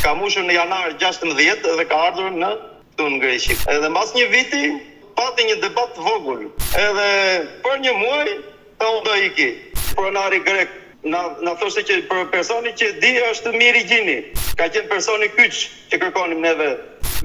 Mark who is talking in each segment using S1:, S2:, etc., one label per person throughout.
S1: Ka mushur në janar 16 dhe ka ardhur këtu në Greqi. Edhe mbas një viti pati një debat të vogël. Edhe për një muaj ta u do iki. Pronari grek na thoshte që për personi që di është Miri Gjini. Ka qenë personi kyç që kërkonim neve.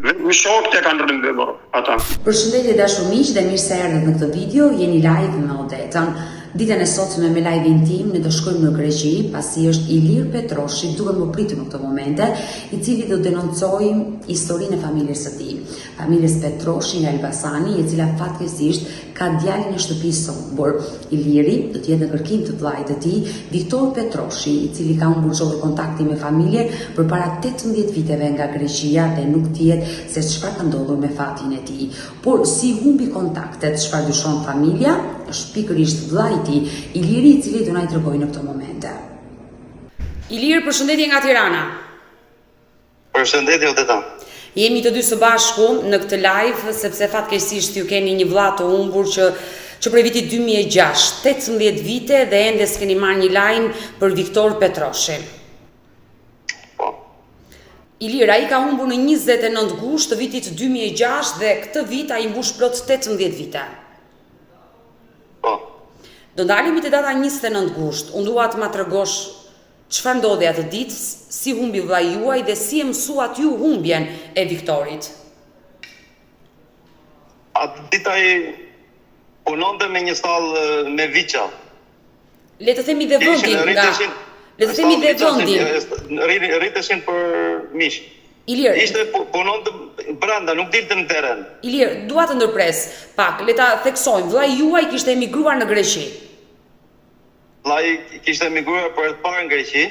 S2: Më shokët e kanë rënë ata.
S3: Përshëndetje dashur miq dhe mirë se erdhët në këtë video. Jeni live me Odetën. Ditën e sotme me live-in tim ne do shkojmë në Greqi, pasi është Ilir Petroshi, duke më pritur në këtë momente, i cili do denoncojmë historinë e familjes së tij. Familjes Petroshi nga Elbasani, e cila fatkeqësisht ka djalin në shtëpisë së humbur. Iliri do të jetë në kërkim të vllajt të tij, Viktor Petroshi, i cili ka humbur çdo kontakti me familjen përpara 18 viteve nga Greqia dhe nuk dihet se çfarë ka ndodhur me fatin e tij. Por si humbi kontaktet, çfarë dyshon familja, është pikërisht vllai i tij, Iliri, i cili do na i tregojë në këtë momente. Ilir, përshëndetje nga Tirana.
S1: Përshëndetje Odeta.
S3: Jemi të dy së bashku në këtë live, sepse fatkeqësisht ju keni një vëlla të humbur që prej vitit 2006, 18 vite dhe ende s'keni marrë një lajm për Viktor Petroshin.
S1: Po.
S3: Ilir, ai ka humbur në 29 gusht të vitit 2006 dhe këtë vit ai mbush plot 18 vite.
S1: Po.
S3: Do ndalemi te data 29 gusht. Unë dua të ma tregosh çfarë ndodhi atë ditë, si humbi vllai juaj dhe si e mësuat ju humbjen e Viktorit.
S1: Atë ditë ai punonte me një stallë me viça.
S3: Le të themi dhe vendin nga. Le të themi dhe vendin.
S1: Rriteshin për mish.
S3: Ilir,
S1: ishte punonte brenda, nuk dilte në terren.
S3: Ilir, dua të ndërpres pak, le ta theksojmë, vllai juaj kishte emigruar në Greqi.
S1: Vllai kishte emigruar për të parë në Greqi.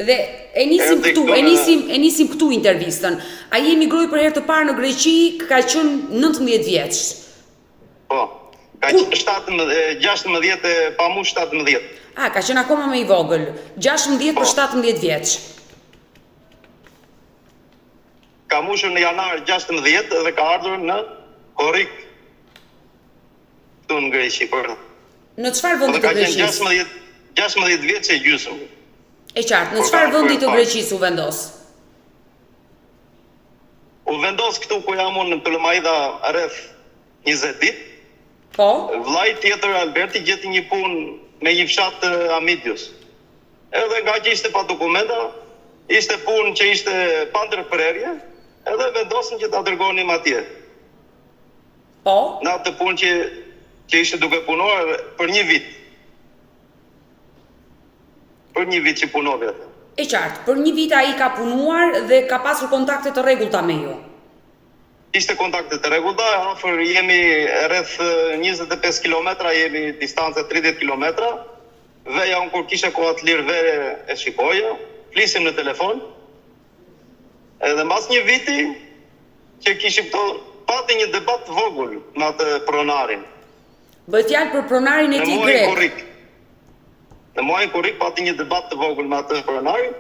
S3: Dhe e nisim këtu intervistën. Ai emigroi për herë të parë në Greqi, ka qenë 19 vjeç.
S1: Po. Ka qenë 16 pa mush 17.
S3: Ka qenë akoma më i vogël. 16 për 17 vjeç.
S1: Ka mushur në janar 16 dhe ka ardhur në Korrik këtu në Greqi.
S3: Në çfarë vendi të Greqisë?
S1: 16 vjeç e gjysmë.
S3: E qartë, në çfarë vendi të Greqisë u vendos?
S1: U vendos këtu ku jam unë në Ptolemaida rreth 20 ditë.
S3: Po.
S1: Vllai tjetër Alberti gjeti një punë me një fshat të Amidios. Edhe nga që ishte pa dokumenta, ishte punë që ishte pa ndërprerje, edhe vendosën që ta dërgonim atje.
S3: Po.
S1: Në atë punë që ishte duke punuar për një vit. Për një vit që punove atë.
S3: E qartë, për një vit ai ka punuar dhe ka pasur kontakte të rregullta me ju.
S1: Ishte kontakte të rregullta, afër jemi rreth 25 kilometra, jemi distancë 30 kilometra. Veja unë kur kisha kohë të lirë vere e shikoja, flisim në telefon. Edhe mbas një viti që kishim pati një debat të vogël me atë pronarin.
S3: Bëhet fjalë për pronarin e tij grek.
S1: Në muajin Korrik pati një debat të vogël me atë pronarin,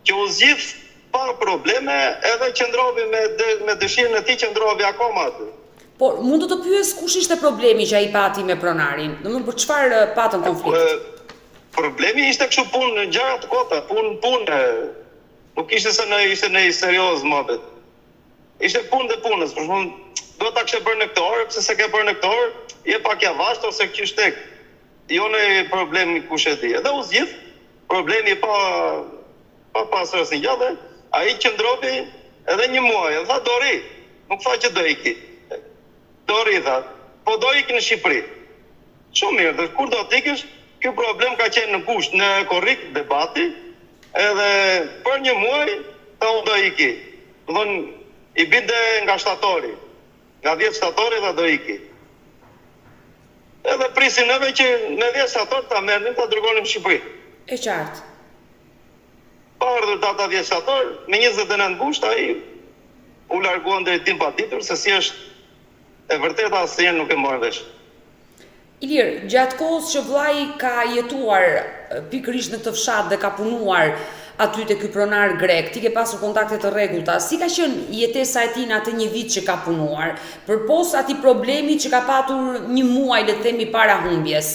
S1: që u zgjidh pa probleme, edhe qëndrovi me dëshirën e tij qëndrovi akoma aty.
S3: Por mund të pyes kush ishte problemi që ai pati me pronarin? Domethënë për çfarë patën konflikt?
S1: Problemi ishte kështu punë, gjëra të kota, punë. Nuk ishte se ishte në serioz mohabet. Ishte punë dhe punës, për shembull, do ta kishe bërë në këtë orë, pse s'e ke bërë në këtë orë, je pak javasht ose qysh tek. Jo në problemi kush e di. Edhe u zgjidh problemi pa pasur asnjë gjallë. Ai qëndrovi edhe një muaj, tha dori, nuk tha që do iki. Dori tha, po do iki në Shqipëri. Shumë mirë, dhe kur do të ikësh, ky problem ka qenë në kusht, në Korrik debati, edhe për një muaj tha u do iki. Domthon i binte nga shtatori. Nga 10 shtatori tha do iki. Edhe prisin neve që me 10 shtator ta merrnim ta dërgonim në Shqipëri.
S3: E qartë.
S1: Pa ardhur data 10 shtator, me 29 gusht ai u larguan deri tim pa ditur se si është e vërteta asnjëherë nuk e morën vesh.
S3: Ilir, gjatë kohës që vllai ka jetuar pikërisht në këtë fshat dhe ka punuar aty te ky pronar grek, ti ke pasur kontakte të rregullta. Si ka qenë jetesa e tij në atë një vit që ka punuar, përpos atij problemi që ka patur një muaj, le të themi, para humbjes?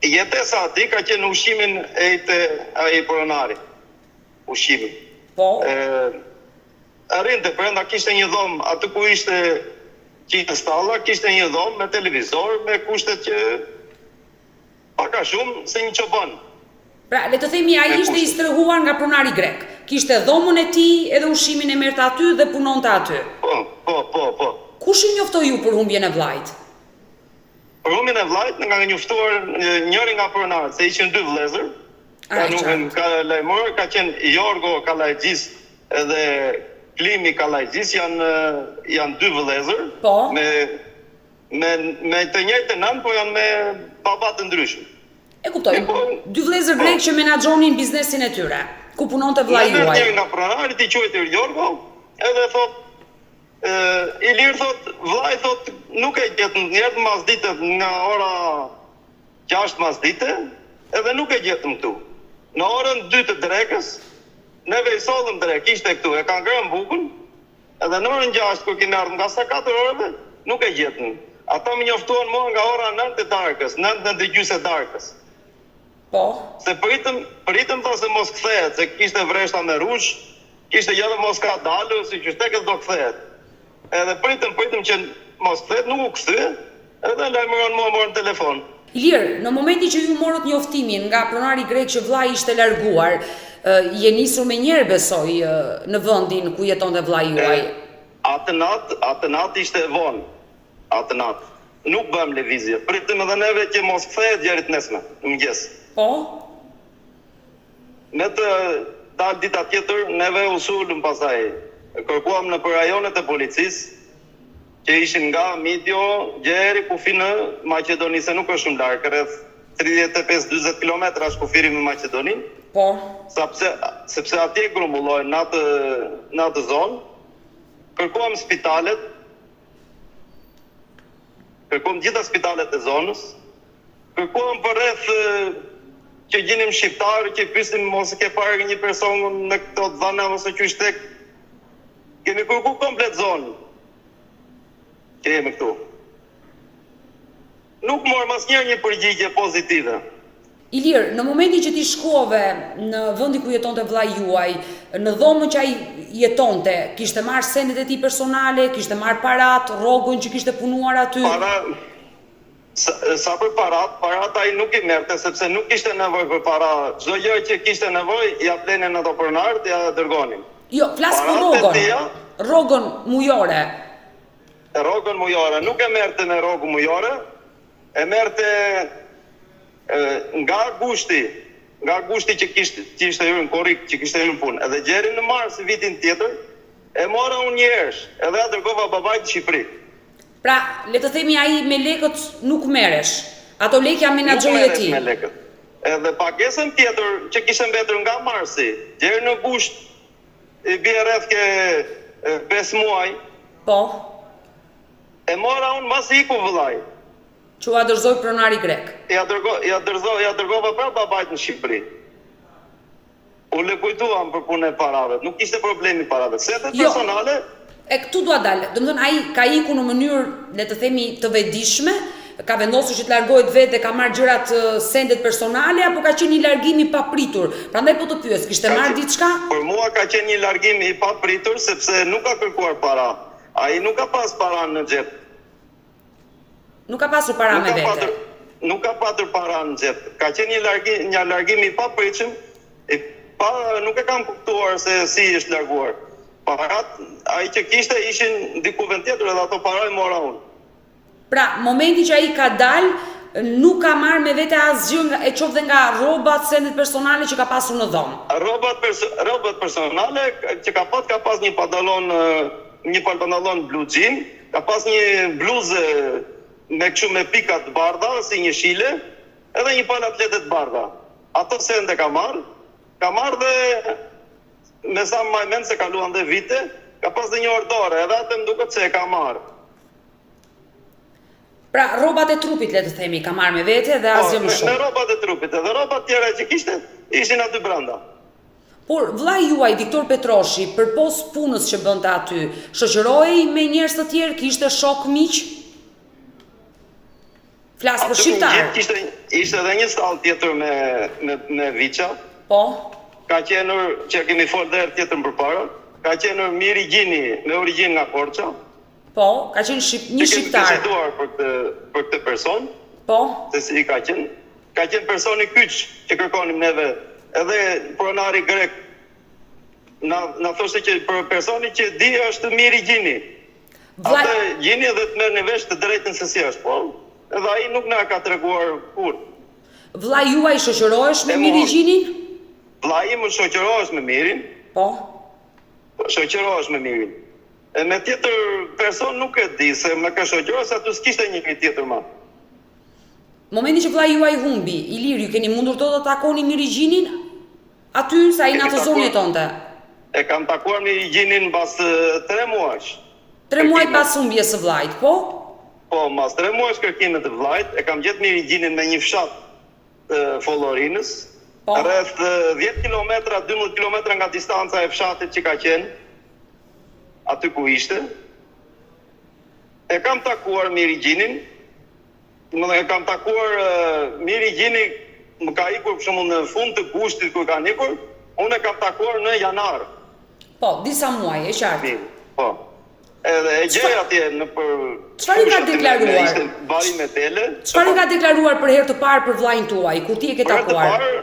S1: Jetesa e tij ka qenë ushqimin e ai pronari. Ushqimin.
S3: Po.
S1: Arrinte brenda kishte një dhomë, aty ku ishte stalla, kishte një dhomë me televizor, me kushtet që pak a shumë se një çoban.
S3: Pra, le të themi ai ishte i strehuar nga pronari grek. Kishte dhomën e tij, edhe ushimin e merrte aty dhe punonte aty.
S1: Po.
S3: Kush ju njoftoi ju për humbjen e vllajt?
S1: Për humbjen e vllajt nga njoftuar njëri nga pronarët, se ishin dy vëllezër. Ka lajmëruar, ka qenë Jorgo Kallajgjis edhe Klimi Kallajgjis, janë dy vëllezër.
S3: Po.
S1: Me të njëjtën nën, po janë me baba të ndryshëm.
S3: E kuptoj. Dy vëllezër grek që menaxhonin biznesin e tyre, ku punonte vllai juaj.
S1: Njëri nga pronarit i quajtur Jorgo, edhe thot Ilir thot, vllai thot, nuk e gjet njerë mas dite nga ora 6 mas dite, edhe nuk e gjetëm këtu. Në orën 2 të drekës, neve i sollëm drek, ishte këtu, e ka ngrënë bukën, edhe në orën 6 kur kemi ardhur nga sa 4 orëve, nuk e gjetëm. Ata më njoftuan mua nga ora 9 të darkës, 9:30 e darkës.
S3: Po.
S1: Se pritëm tha se mos kthehet, se kishte vreshta me rush, kishte edhe mos ka dalë, si që shtekës do kthehet. Edhe pritëm që mos kthehet, nuk u kthye, edhe lajmëron mua morën telefon.
S3: Ilir, në momentin që ju morët njoftimin nga pronari grek që vllai ishte larguar, je nisur me njerë besoj në vendin ku jetonte vllai juaj.
S1: Atë natë ishte vonë. Atë natë. Nuk bëm lëvizje. Pritëm edhe neve që mos kthehet djerit nesme, në mëngjes.
S3: Po?
S1: Ne të dalë dita tjetër, neve u sulëm pasaj. Kërkuam në për rajonet e policisë, që ishin nga Midjo, Gjeri, Kufi në Maqedoni, se nuk është shumë larkë, rreth 35-40 km është kufiri me Maqedonin.
S3: Po.
S1: Sepse atje grumbullojnë në atë zonë, kërkuam spitalet, kërkuam gjitha spitalet e zonës, kërkuam për rreth që gjinim shqiptarë, që pysim mos e ke parë një person në këto dhana ose që shtek. Kemi kërku komplet zonë që jemi këtu. Nuk morë mas një përgjigje pozitive.
S3: Ilir, në momentin që ti shkove në vendi ku jetonte vllai juaj, në dhomën që ai jetonte, kishte marrë sendet e tij personale, kishte marrë parat, rrogën që kishte punuar aty?
S1: Sa për parat ai nuk i merrte, sepse nuk kishte nevojë për para. Çdo gjë që kishte nevojë, ja blenin ato pronarët, ja dërgonin.
S3: Jo, flas për rrogën. Rrogën mujore.
S1: Rrogën mujore, nuk e merrte me rrogën mujore, e merrte nga gushti që kishte hyrë në korrik, që kishte hyrë në punë. Edhe Gjerin në mars vitin tjetër, e mora unë një herë, edhe ja dërgova babait në Shqipëri.
S3: Pra, le të themi ai me lekët nuk merresh. Ato lekë janë menaxhori i tij.
S1: Nuk merresh me lekët. Edhe pagesën tjetër që kishte mbetur nga marsi, deri në gusht i bie rreth ke 5 muaj.
S3: Po.
S1: E mora unë mas iku vëllai.
S3: Që ua dërzoj pronari grek.
S1: Ja dërgova pra babait në Shqipëri. U lekujtuam për punën e parave, nuk ishte problemi parave. Setet personale.
S3: E këtu dua dalë. Domethënë ai ka ikur në mënyrë, le të themi, të vetëdijshme, ka vendosur që të largohet vetë, ka marrë gjërat sendet personale apo ka qenë një largim i papritur. Prandaj po të pyes, kishte marrë diçka?
S1: Për mua ka qenë një largim i papritur sepse nuk ka kërkuar para. Ai nuk ka pas para në xhep.
S3: Nuk ka pasur para me vete.
S1: Nuk ka patur para në xhep. Ka qenë një largim i papritshëm, nuk e kam kuptuar se si është larguar. Parat, ai që kishte ishin diku vend tjetër edhe ato para i mora unë.
S3: Pra, momenti që ai ka dalë, nuk ka marrë me vete asgjë e qoftë nga rrobat, sendet personale që ka pasur në dhomë.
S1: Rrobat personale që ka pas një pantallon blu jean, ka pas një bluzë me kështu me pika të bardha, si një shile, edhe një palë atlete të bardha. Ato sende ka marrë dhe me sa më mend se kaluan dhe vite, ka pas dhe një ordore, edhe atë më duket se e ka marrë.
S3: Pra, rrobat e trupit, le të themi, ka marrë me vete dhe asgjë më shumë.
S1: Me rrobat e trupit, edhe rrobat tjera që kishte, ishin aty brenda.
S3: Por vllai juaj Viktor Petroshi, përpos punës që bënte aty, shoqërohej me njerëz të tjerë, kishte shok miq? Flas për shqiptar.
S1: Ishte edhe një stall tjetër me Viça.
S3: Po.
S1: ka qenur që kemi folë dhe herë tjetër përpara, ka qenur Miri Gjini me origjinë nga Korça.
S3: Po, ka qenë një shqiptar.
S1: Kemi biseduar për këtë person.
S3: Po.
S1: Se si ka qenë. Ka qenë personi kyç që kërkonim neve, edhe pronari grek na thoshte që për personi që di është Miri Gjini. Atë Gjini dhe të merr në vesh të drejtën se si është, po. Edhe ai nuk na ka treguar kur.
S3: Vllai juaj shoqërohesh me Miri Gjinin?
S1: Vllai im shoqërohesh me Mirin.
S3: Po.
S1: Shoqërohesh me Mirin. E me tjetër person nuk e di, se me ka shoqëruar se aty s'kishte një tjetër më.
S3: Momenti që vllai juaj humbi, Ilir, ju keni mundur të takoni Miri Gjinin aty sa ai në atë zonë jetonte?
S1: E kam takuar Miri Gjinin mbas 3 muajsh.
S3: 3 muaj pas humbjes së vllajt, po?
S1: Po, mbas 3 muajsh kërkime të vllajt, e kam gjetë Miri Gjinin me një fshat të Follorinës, rreth 10 km, 12 km nga distanca e fshatit që ka qenë, aty ku ishte. E kam takuar Miri Gjinin, e kam takuar Miri Gjini, më ka ikur për shembull në fund të gushtit kur ka ikur, unë e kam takuar në janar.
S3: Po, disa muaj, e qartë.
S1: Po. Edhe e gjej atje në për...
S3: Çfarë ka deklaruar?
S1: Ishte bari me tele.
S3: Çfarë ka deklaruar për herë të parë për vllajin tuaj, kur ti e ke takuar?
S1: Për herë të parë,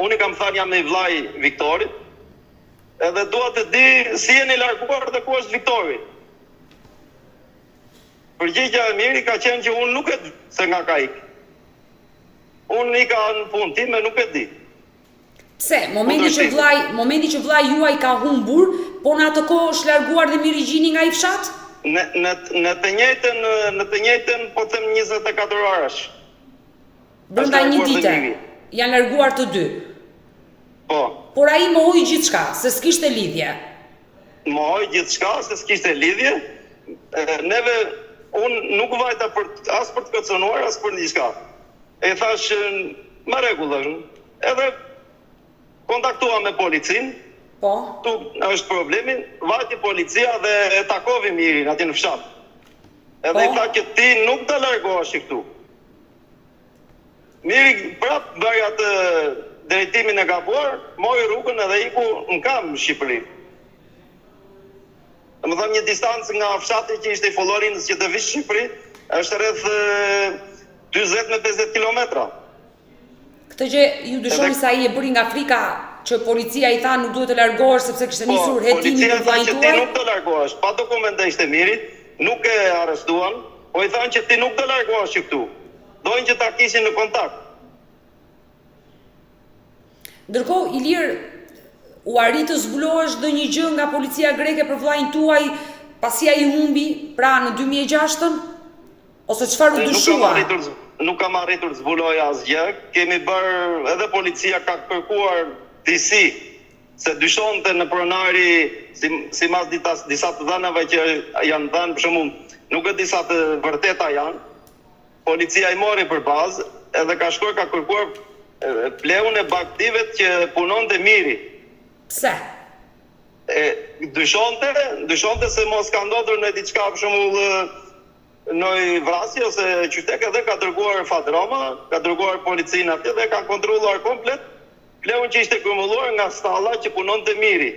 S1: unë kam thënë jam me vllai Viktorit, edhe dua të di si jeni larguar dhe ku është Viktori. Përgjigjja e Miri ka qenë që unë nuk e di se nga ka ikë. Unë i ka në punë time, nuk e di.
S3: Pse? Momenti që vllai juaj ka humbur, po në atë kohë është larguar dhe Miri Gjini nga i fshat?
S1: Në të njëjtën, po them 24 orash.
S3: Brenda një dite. Janë larguar të dy.
S1: Po.
S3: Por ai mohoi gjithçka, se s'kishte lidhje.
S1: Mohoi gjithçka, se s'kishte lidhje. Neve unë nuk vajta as për të kërcënuar, as për diçka. E thash me rregull, edhe kontaktua me policin.
S3: Po.
S1: Tu është problemi, vajti policia dhe e takovi Mirin aty në fshat. Edhe i tha që ti nuk të largohesh këtu. Miri prap bëri atë drejtimin e gabuar, mori rrugën edhe iku në kam në Shqipëri. Domethënë një distancë nga fshati që ishte i Follorinës që të vish në Shqipëri, është rreth 40 me 50 kilometra.
S3: Këtë gjë ju dyshoni se ai e bëri nga frika që policia i tha nuk duhet të largohesh sepse kishte nisur hetimin për vllajin tuaj?
S1: Po, policia tha që ti nuk të largohesh, pa dokumente ishte Mirit, nuk e arrestuan, po i thanë që ti nuk të largohesh këtu. Dojnë që ta kishin në kontakt.
S3: Ndërkohë, Ilir, u arrit të zbulohesh ndonjë gjë nga policia greke për vllajin tuaj pasi ai humbi, pra në 2006-ën? Ose çfarë u dyshua?
S1: Nuk kam arritur të zbuloj asgjë. Kemi bërë, edhe policia ka kërkuar disi, se dyshonte në pronari, si mas disa të dhënave që janë dhënë, për shembull, nuk e disa të vërteta janë. Policia i mori për bazë, edhe ka shkuar ka kërkuar pleun e baktivet që punonte Miri.
S3: Pse?
S1: Dyshonte se mos ka ndodhur në diçka, për shembull, në vrasje ose qytet, edhe ka dërguar Fatroma, ka dërguar policinë atje dhe ka kontrolluar komplet pleun që ishte kumulluar nga stalla që punonte Miri.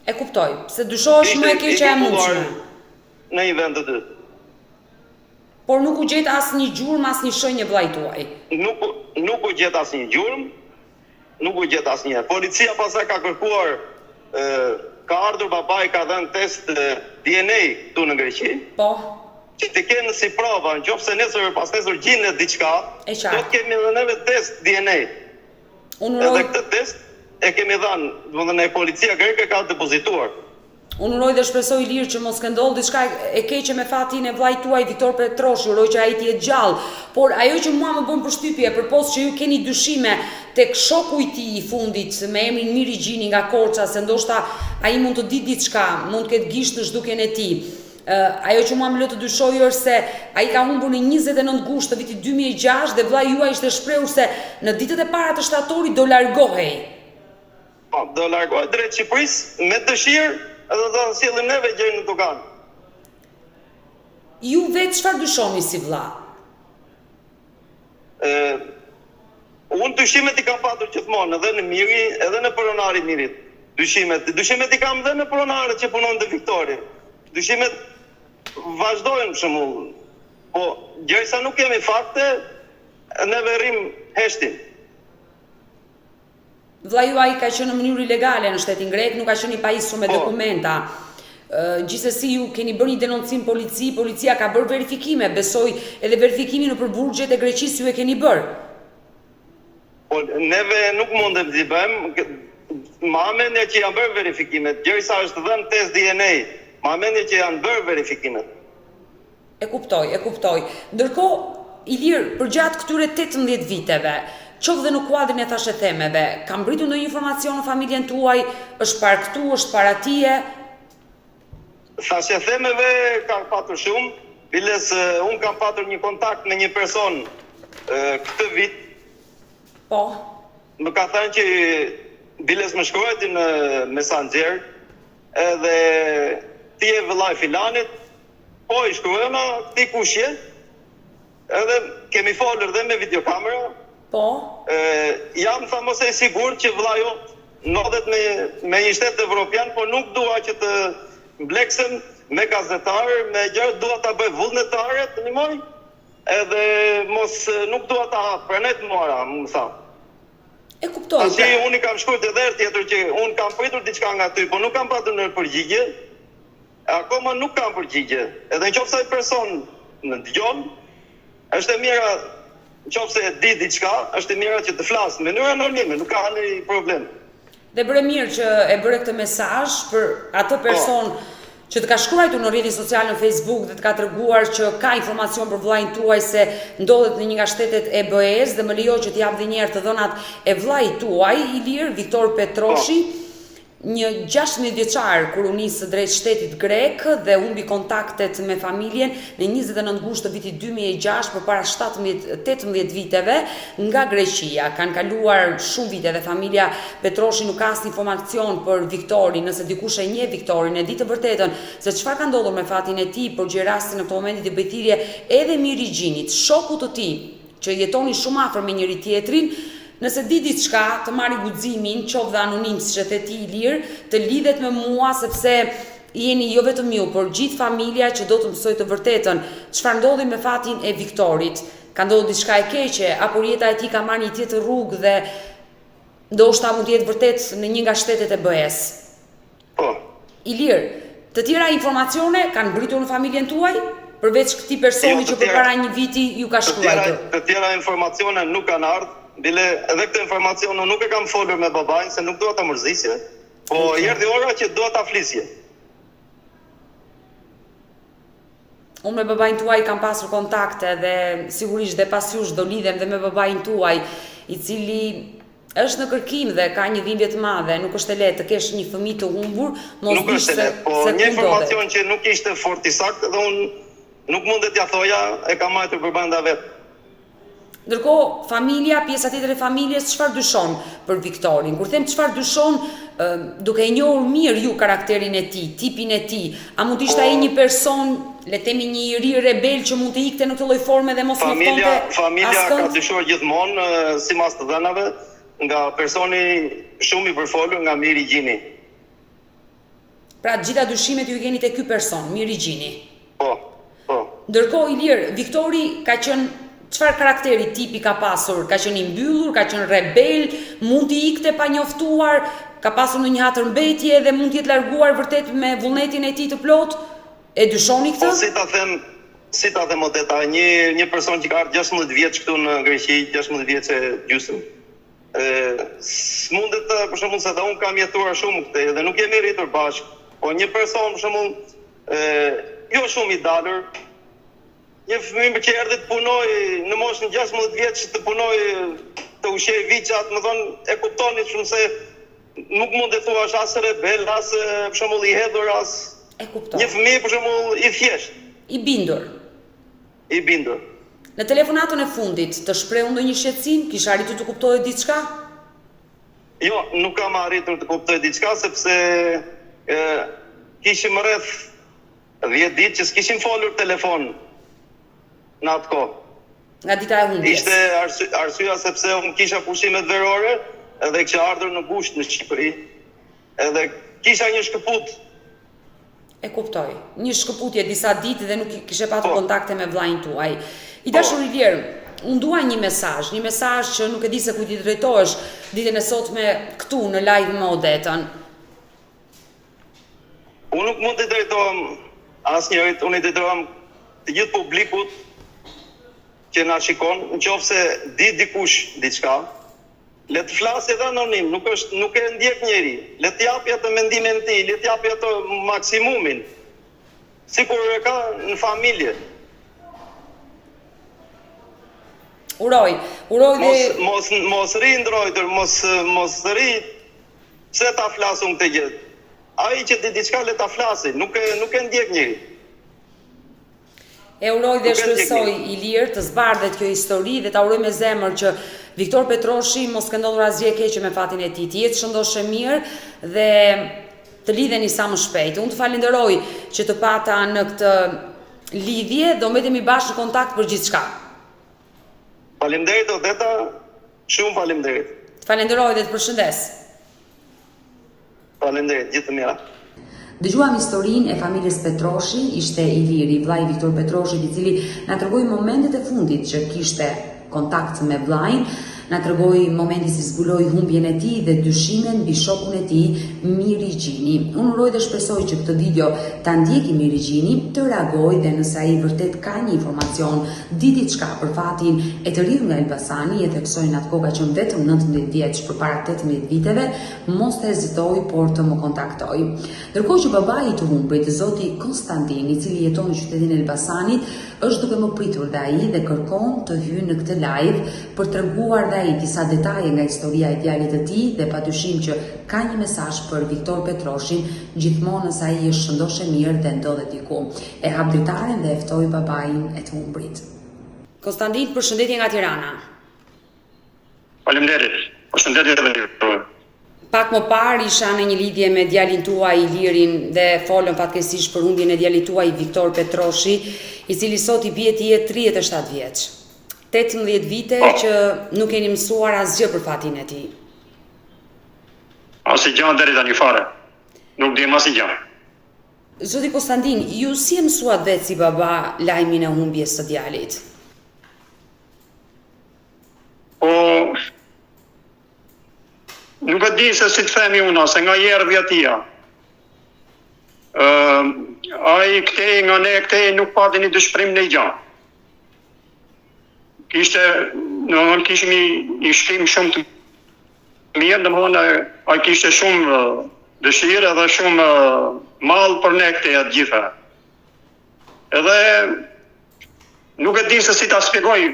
S3: E kuptoj, se dyshohesh më e keqja e mundshme.
S1: Në një vend të dytë.
S3: Por nuk u gjet asnjë gjurmë, asnjë shenjë vllai tuaj.
S1: Nuk u gjet asnjë gjurmë, nuk u gjet asnjë. Policia pastaj ka kërkuar, ka ardhur babai, ka dhënë test DNA këtu në Greqi.
S3: Po.
S1: Që të kenë si prova, nëse nesër gjendet diçka, do të kemi edhe neve test DNA. Edhe këtë test e kemi dhënë, domethënë policia greke ka depozituar.
S3: Unë uroj dhe shpresoj Ilir që mos ka ndodhur diçka e keqe me fatin e vllajt tuaj Viktor Petroshi, uroj që ai të jetë gjallë. Por ajo që mua më bën përshtypje, përpos që ju keni dyshime tek shoku i tij i fundit me emrin Miri Gjini nga Korça, se ndoshta ai mund të di diçka, mund të ketë gisht në zhdukjen e tij. Ajo që mua më lë të dyshoj është se ai ka humbur në 29 gusht të vitit 2006 dhe vllai juaj ishte shprehur se në ditët e para të shtatorit do largohej.
S1: Po, do largohej drejt Shqipërisë me dëshirë edhe do të sillim neve gjën në Tukan.
S3: Ju vetë çfarë dyshoni si vlla?
S1: Unë dyshimet I kam patur gjithmonë, edhe në miri, edhe në pronari mirit. Dyshimet I kam edhe në pronarët që punon të Viktori. Dyshimet vazhdojnë për shembull. Po, gjërsa nuk kemi fakte, neve rrim heshtim.
S3: Vlla juaj ka qenë në mënyrë ilegale në shtetin grek, nuk ka qenë I pajisur me dokumenta. Gjithsesi ju keni bërë një denoncim policia ka bërë verifikime, besoj edhe verifikimin nëpër burgjet e Greqisë ju e keni bërë.
S1: Po, neve nuk mundem t'i bëjmë, ma amendje që janë bërë verifikimet, gjërsa është dhënë test DNA, ma amendje që janë bërë verifikimet.
S3: E kuptoj. Ndërkohë, Ilir, përgjatë këtyre 18 viteve, qoftë dhe në kuadrin e thashë themeve, ka mbritur ndonjë informacion në familjen tuaj, është parë këtu, është para tije?
S1: Thashë themeve ka patur shumë, biles unë kam patur një kontakt me një person këtë vit.
S3: Po.
S1: Më ka thënë që biles më shkruajti në Messenger, edhe ti e vëllai filanit, po I shkruajna ti kush je, edhe kemi folur dhe me videokamera.
S3: Po.
S1: Jam tha mos e sigurt që vëllai jot ndodhet me një shtet evropian, po nuk dua që të mbleksem me gazetarë, me gjëra, dua ta bëj vullnetare, të ndihmoj, edhe mos nuk dua ta hap, pranet mora, më tha.
S3: E kuptoj.
S1: Asi unë I kam shkruar edhe tjetër që unë kam pritur diçka nga ty, po nuk kam patur në përgjigje. Akoma nuk kam përgjigje. Edhe nëse ai person më dëgjon, është e mira, nëse e di diçka, është e mira që të flas në mënyrë anonime, nuk ka asnjë problem.
S3: Dhe bëre mirë që e bëre këtë mesazh për atë person që të ka shkruar në rrjetin social në Facebook dhe të ka treguar që ka informacion për vllain tuaj se ndodhet në një nga shtetet e BE-s dhe më lejo që të jap edhe një herë të dhënat e vllait tuaj, Ilir Viktor Petroshi, një 16 vjeçar kur u nis drejt shtetit grek dhe humbi kontaktet me familjen në 29 gusht të vitit 2006 përpara 18 viteve nga Greqia. Kanë kaluar shumë vite dhe familja Petroshi nuk ka asnjë informacion për Viktorin, nëse dikush e njeh Viktorin, e di të vërtetën se çfarë ka ndodhur me fatin e tij, por gjë rasti në këtë moment të bëjthirrje edhe Mirigjinit, shokut të tij, që jetoni shumë afër me njëri tjetrin. Nëse di diçka, të marri guximin, qoftë dhe anonim siç e the ti Ilir, të lidhet me mua sepse jeni jo vetëm ju, por gjithë familja që do të mësoj të vërtetën çfarë ndodhi me fatin e Viktorit. Ka ndodhur diçka e keqe apo jeta e tij ka marrë një tjetër rrugë dhe ndoshta mund të jetë vërtet në një nga shtetet e BE-s.
S1: Po.
S3: Ilir, të tjera informacione kanë mbritur në familjen tuaj? Përveç këtij personi që përpara një viti ju ka shkruar.
S1: Të tjera informacione nuk kanë ardhur. Bile edhe këtë informacion nuk e kam folur me babain se nuk dua ta mërzisje. Po erdhi ora që dua ta flisje.
S3: Unë me babain tuaj kam pasur kontakte dhe sigurisht dhe pas jush do lidhem dhe me babain tuaj, I cili është në kërkim dhe ka një dhimbje të madhe, nuk është e lehtë të kesh një fëmijë të humbur, mos dish se
S1: po një informacion që nuk ishte fort I saktë dhe unë nuk mundet t'ja thoja, e kam marrë përbrenda vet.
S3: Ndërkohë, familja, pjesa tjetër e familjes, çfarë dyshon për Viktorin? Kur them çfarë dyshon, duke e njohur mirë ju karakterin e tij, tipin e tij, a mund të ishte ai një person, le të themi një I ri rebel që mund të ikte në këtë lloj forme dhe mos njoftonte askënd?
S1: Familja ka dyshuar gjithmonë sipas të dhënave nga personi shumë I përfolur nga Mirigjini.
S3: Pra gjitha dyshimet ju keni te ky person, Mirigjini.
S1: Po.
S3: Ndërkohë Ilir, Viktori ka qenë çfarë karakteri tipi ka pasur? Ka qenë I mbyllur, ka qenë rebel, mund t'i ikte pa njoftuar, ka pasur në një hatërmbetje dhe mund të jetë larguar vërtet me vullnetin e tij të plot? E dyshoni këtë?
S1: Po, si ta them odeta, një person që ka ardhur 16 vjeç këtu në Greqi, 16 vjeç e gjysmë. S'mundet për shembull se unë kam jetuar shumë këtej dhe nuk jemi rritur bashkë. Po një person për shembull jo shumë I dalur, një fëmijë që erdhi të punoj në moshën 16 vjeç të punoj të ushqej viçat, më thonë e kuptoni shumë se nuk mund të thuash as rebel, as për shembull I hedhur, as
S3: e kuptoj.
S1: Një fëmijë për shembull I thjesht,
S3: I bindur. Në telefonatën e fundit të shprehur ndonjë shqetësim, kisha arritur të kuptoje diçka?
S1: Jo, nuk kam arritur të kuptoj diçka sepse kishim rreth 10 ditë që s'kishim folur telefon në atë kohë.
S3: Nga dita e humbjes.
S1: Ishte arsyeja sepse unë kisha pushimet verore edhe kisha ardhur në gusht në Shqipëri edhe kisha një shkëput.
S3: E kuptoj. Një shkëputje disa ditë dhe nuk kishe patur kontakte me vllajin tuaj. I dashur Ilir, unë dua një mesazh që nuk e di se kujt i drejtohesh ditën e sotme këtu në live me Odetën.
S1: Unë nuk mund të drejtohem asnjërit, unë i drejtohem të gjithë publikut që na shikon, nëse di dikush diçka, le të flasë edhe anonim, nuk e ndjek njeri, le të japi atë mendimin e tij, le të japi atë maksimumin, sikur e ka në familje.
S3: Uroj dhe
S1: mos ri ndrojtër, mos ri pse ta flasun këtë gjë. Ai që di diçka le ta flasi, nuk e ndjek njeri.
S3: E uroj dhe shpresoj Ilir të zbardhet kjo histori dhe ta uroj me zemër që Viktor Petroshi mos ka ndodhur asgjë e keqe me fatin e tij, të jetë shëndoshë mirë dhe të lidheni sa më shpejt. Unë të falenderoj që të pata në këtë lidhje dhe mbetemi bashkë në kontakt për gjithçka.
S1: Faleminderit Odeta, shumë faleminderit.
S3: Të falenderoj dhe të përshëndes.
S1: Faleminderit, gjithë të mira.
S3: Dëgjuam historinë e familjes Petroshi, ishte Iliri, vllai Viktor Petroshi, i cili na tregoi momentet e fundit që kishte kontakt me vllajin, na tregoi momenti si zbuloi humbjen e tij dhe dyshimin mbi shokun e tij, Miri Gjini. Unë uroj dhe shpresoj që këtë video ta ndjeki Miri Gjini, të reagojë dhe nëse ai vërtet ka një informacion, di diçka për fatin e të rirë nga Elbasani, e theksoi në atë kohë ka qenë vetëm 19 vjeç përpara 18 viteve, mos të hezitoj por të më kontaktoj. Ndërkohë që babai i të humbrit, zoti Konstantin, i cili jeton në qytetin e Elbasanit, është duke më pritur dhe ai dhe kërkon të hyjë në këtë live për treguar dhe ai disa detaje nga historia e djalit të tij dhe padyshim që ka një mesazh për Viktor Petroshin, gjithmonë nëse ai është shëndosh e mirë dhe ndodhet diku. E hap dritaren dhe e ftoi babain e të humbrit. Konstantin, përshëndetje nga Tirana.
S2: Faleminderit. Përshëndetje edhe ju.
S3: Pak më parë isha në një lidhje me djalin tuaj Ilirin dhe folëm fatkeqësisht për humbjen e djalit tuaj Viktor Petroshi, i cili sot i bie të jetë 37 vjeç. 18 vite që nuk keni mësuar asgjë për fatin e tij.
S2: Asgjë deri tani fare. Nuk dim asgjë.
S3: Zoti Konstantin, ju si e mësuat vetë si baba lajmin e humbjes së djalit?
S2: Nuk e di se si të themi unë, se nga jerdhja tia. Ai këtej nga ne këtej nuk pati një dëshpërim në gjë. Kishim një shkrim shumë të mirë, domethënë ai kishte shumë dëshirë edhe shumë mall për ne këtej atë gjitha. Edhe nuk e di se si ta shpjegoj.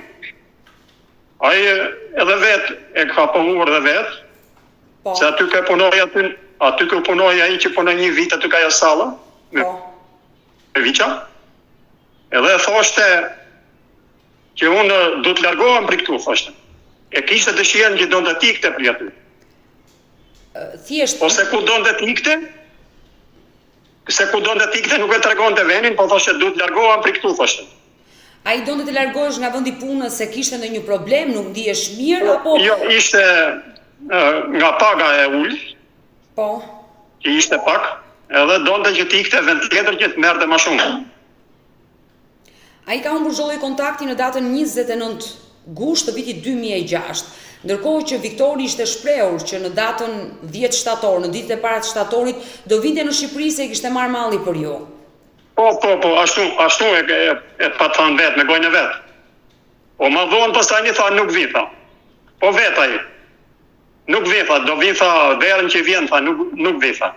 S2: Ai edhe vetë e ka punuar dhe vetë. Se aty ka punoj aty ku punoj ai që punoi një vit aty ka ja salla. E viça. Edhe thoshte që unë do të largohem për këtu, thoshte. E kishte dëshirën që donte të ikte për aty.
S3: Thjesht.
S2: Ose ku donte të ikte? Nuk e tregonte vendin, po thoshte do të largohem për këtu, thoshte.
S3: Ai donte të largohesh nga vendi punës se kishte ndonjë problem, nuk ndihesh mirë apo?
S2: Jo, ishte nga paga e ullë,
S3: po.
S2: Që ishte pak, edhe donte që t'ikte vend tjetër që t'merte ma shumë.
S3: Ai ka humbur çdo kontakti në datën 29 gusht të vitit 2006, ndërkohë që Viktori ishte shprehur që në datën 10 shtator, në ditët e para të shtatorit, do vinte në Shqipëri se i kishte marrë malli për ju.
S2: Po, ashtu e pa thënë vetë, me gojnë e vetë. Po ma dhonë pastaj një tha nuk vi, tha. Po vetë ai. Nuk vi, tha, do vi, tha, verën që vjen, tha, nuk vi, tha.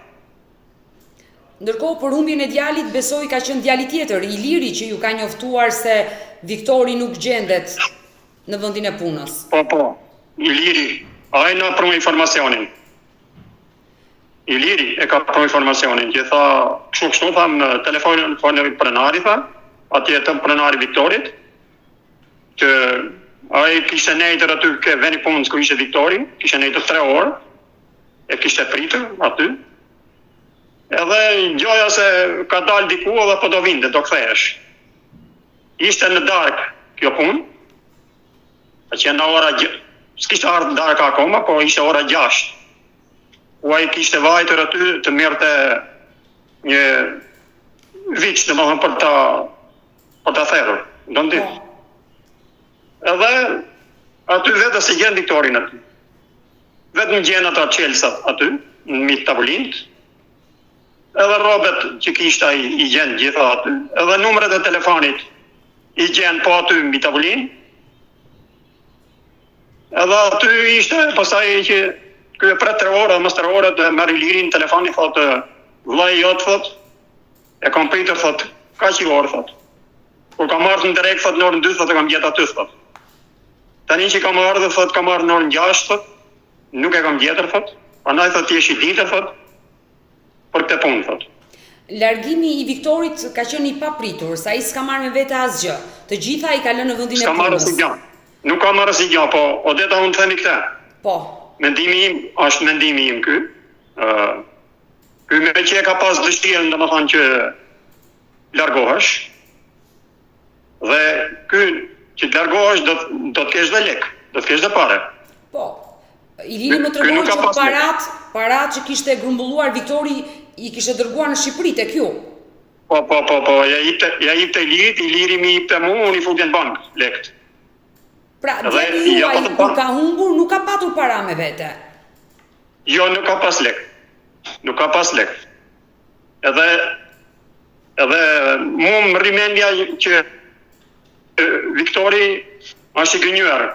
S3: Ndërkohë për humbjen e djalit besoj ka qenë djali tjetër, Iliri, që ju ka njoftuar se Viktori nuk gjendet në vendin e punës.
S2: Po, Iliri, ai na pron informacionin. Iliri e ka pron informacionin, që tha, kështu tha në telefonin e pronari, tha, atje të pronari Viktorit, që ai kishte nejtër aty ke veni punës ku ishte Viktori, kishte nejtër 3 orë, e kishte pritur aty, edhe gjoja se ka dalë diku edhe po do vinte, do kthehesh. Ishte në darkë kjo punë, Ka qenë ora s'kishte ardhur darka akoma, po ishte ora 6. U ai kishte vajtur aty të merrte një viç, domethënë për ta therrur. Don di. Edhe aty vetë se gjen Viktorin aty. Vetëm gjen ata Chelsea aty, në mit tavolinit. Edhe rrobat që kishte ai i gjen gjitha aty. Edhe numrat e telefonit i gjen po aty mbi tavolinë. Edhe aty ishte pastaj që ky e pret 3 orë, mos 3 orë të marrë lirin telefoni, thotë vllai jot, thotë e kam pritur, thotë kaq i orë, thotë. Kur kam ardhur në direkt, thotë në orën 2, thotë kam gjetur aty, thotë. Tani që kam ardhur, thotë kam ardhur në orën 6, thotë, nuk e kam gjetur, thotë. Prandaj thotë jesh i ditë, thotë, për këtë punë, thotë.
S3: Largimi i Viktorit ka qenë i papritur, sa ai s'ka marrë me vete asgjë. Të gjitha i ka lënë në vendin e punës.
S2: S'ka marrë asgjë. Nuk ka marrë asgjë, po odeta unë themi këtë.
S3: Po.
S2: Mendimi im është mendimi im ky. Ky me që e ka pas dëshirën, domethënë që largohesh. Dhe ky që të largohesh do të kesh dhe lek, do të kesh dhe pare.
S3: Po. Iliri më tregon që parat që kishte grumbulluar Viktori i kishte dërguar në Shqipëri tek ju.
S2: Po, ja jepte Iliri mi jepte mua, unë i futja në bankë lekt.
S3: Pra, djali juaj kur ka humbur, nuk ka patur para me vete.
S2: Jo, nuk ka pas lek. Nuk ka pas lek. Edhe mu më rimendja që Viktori është i gënjur.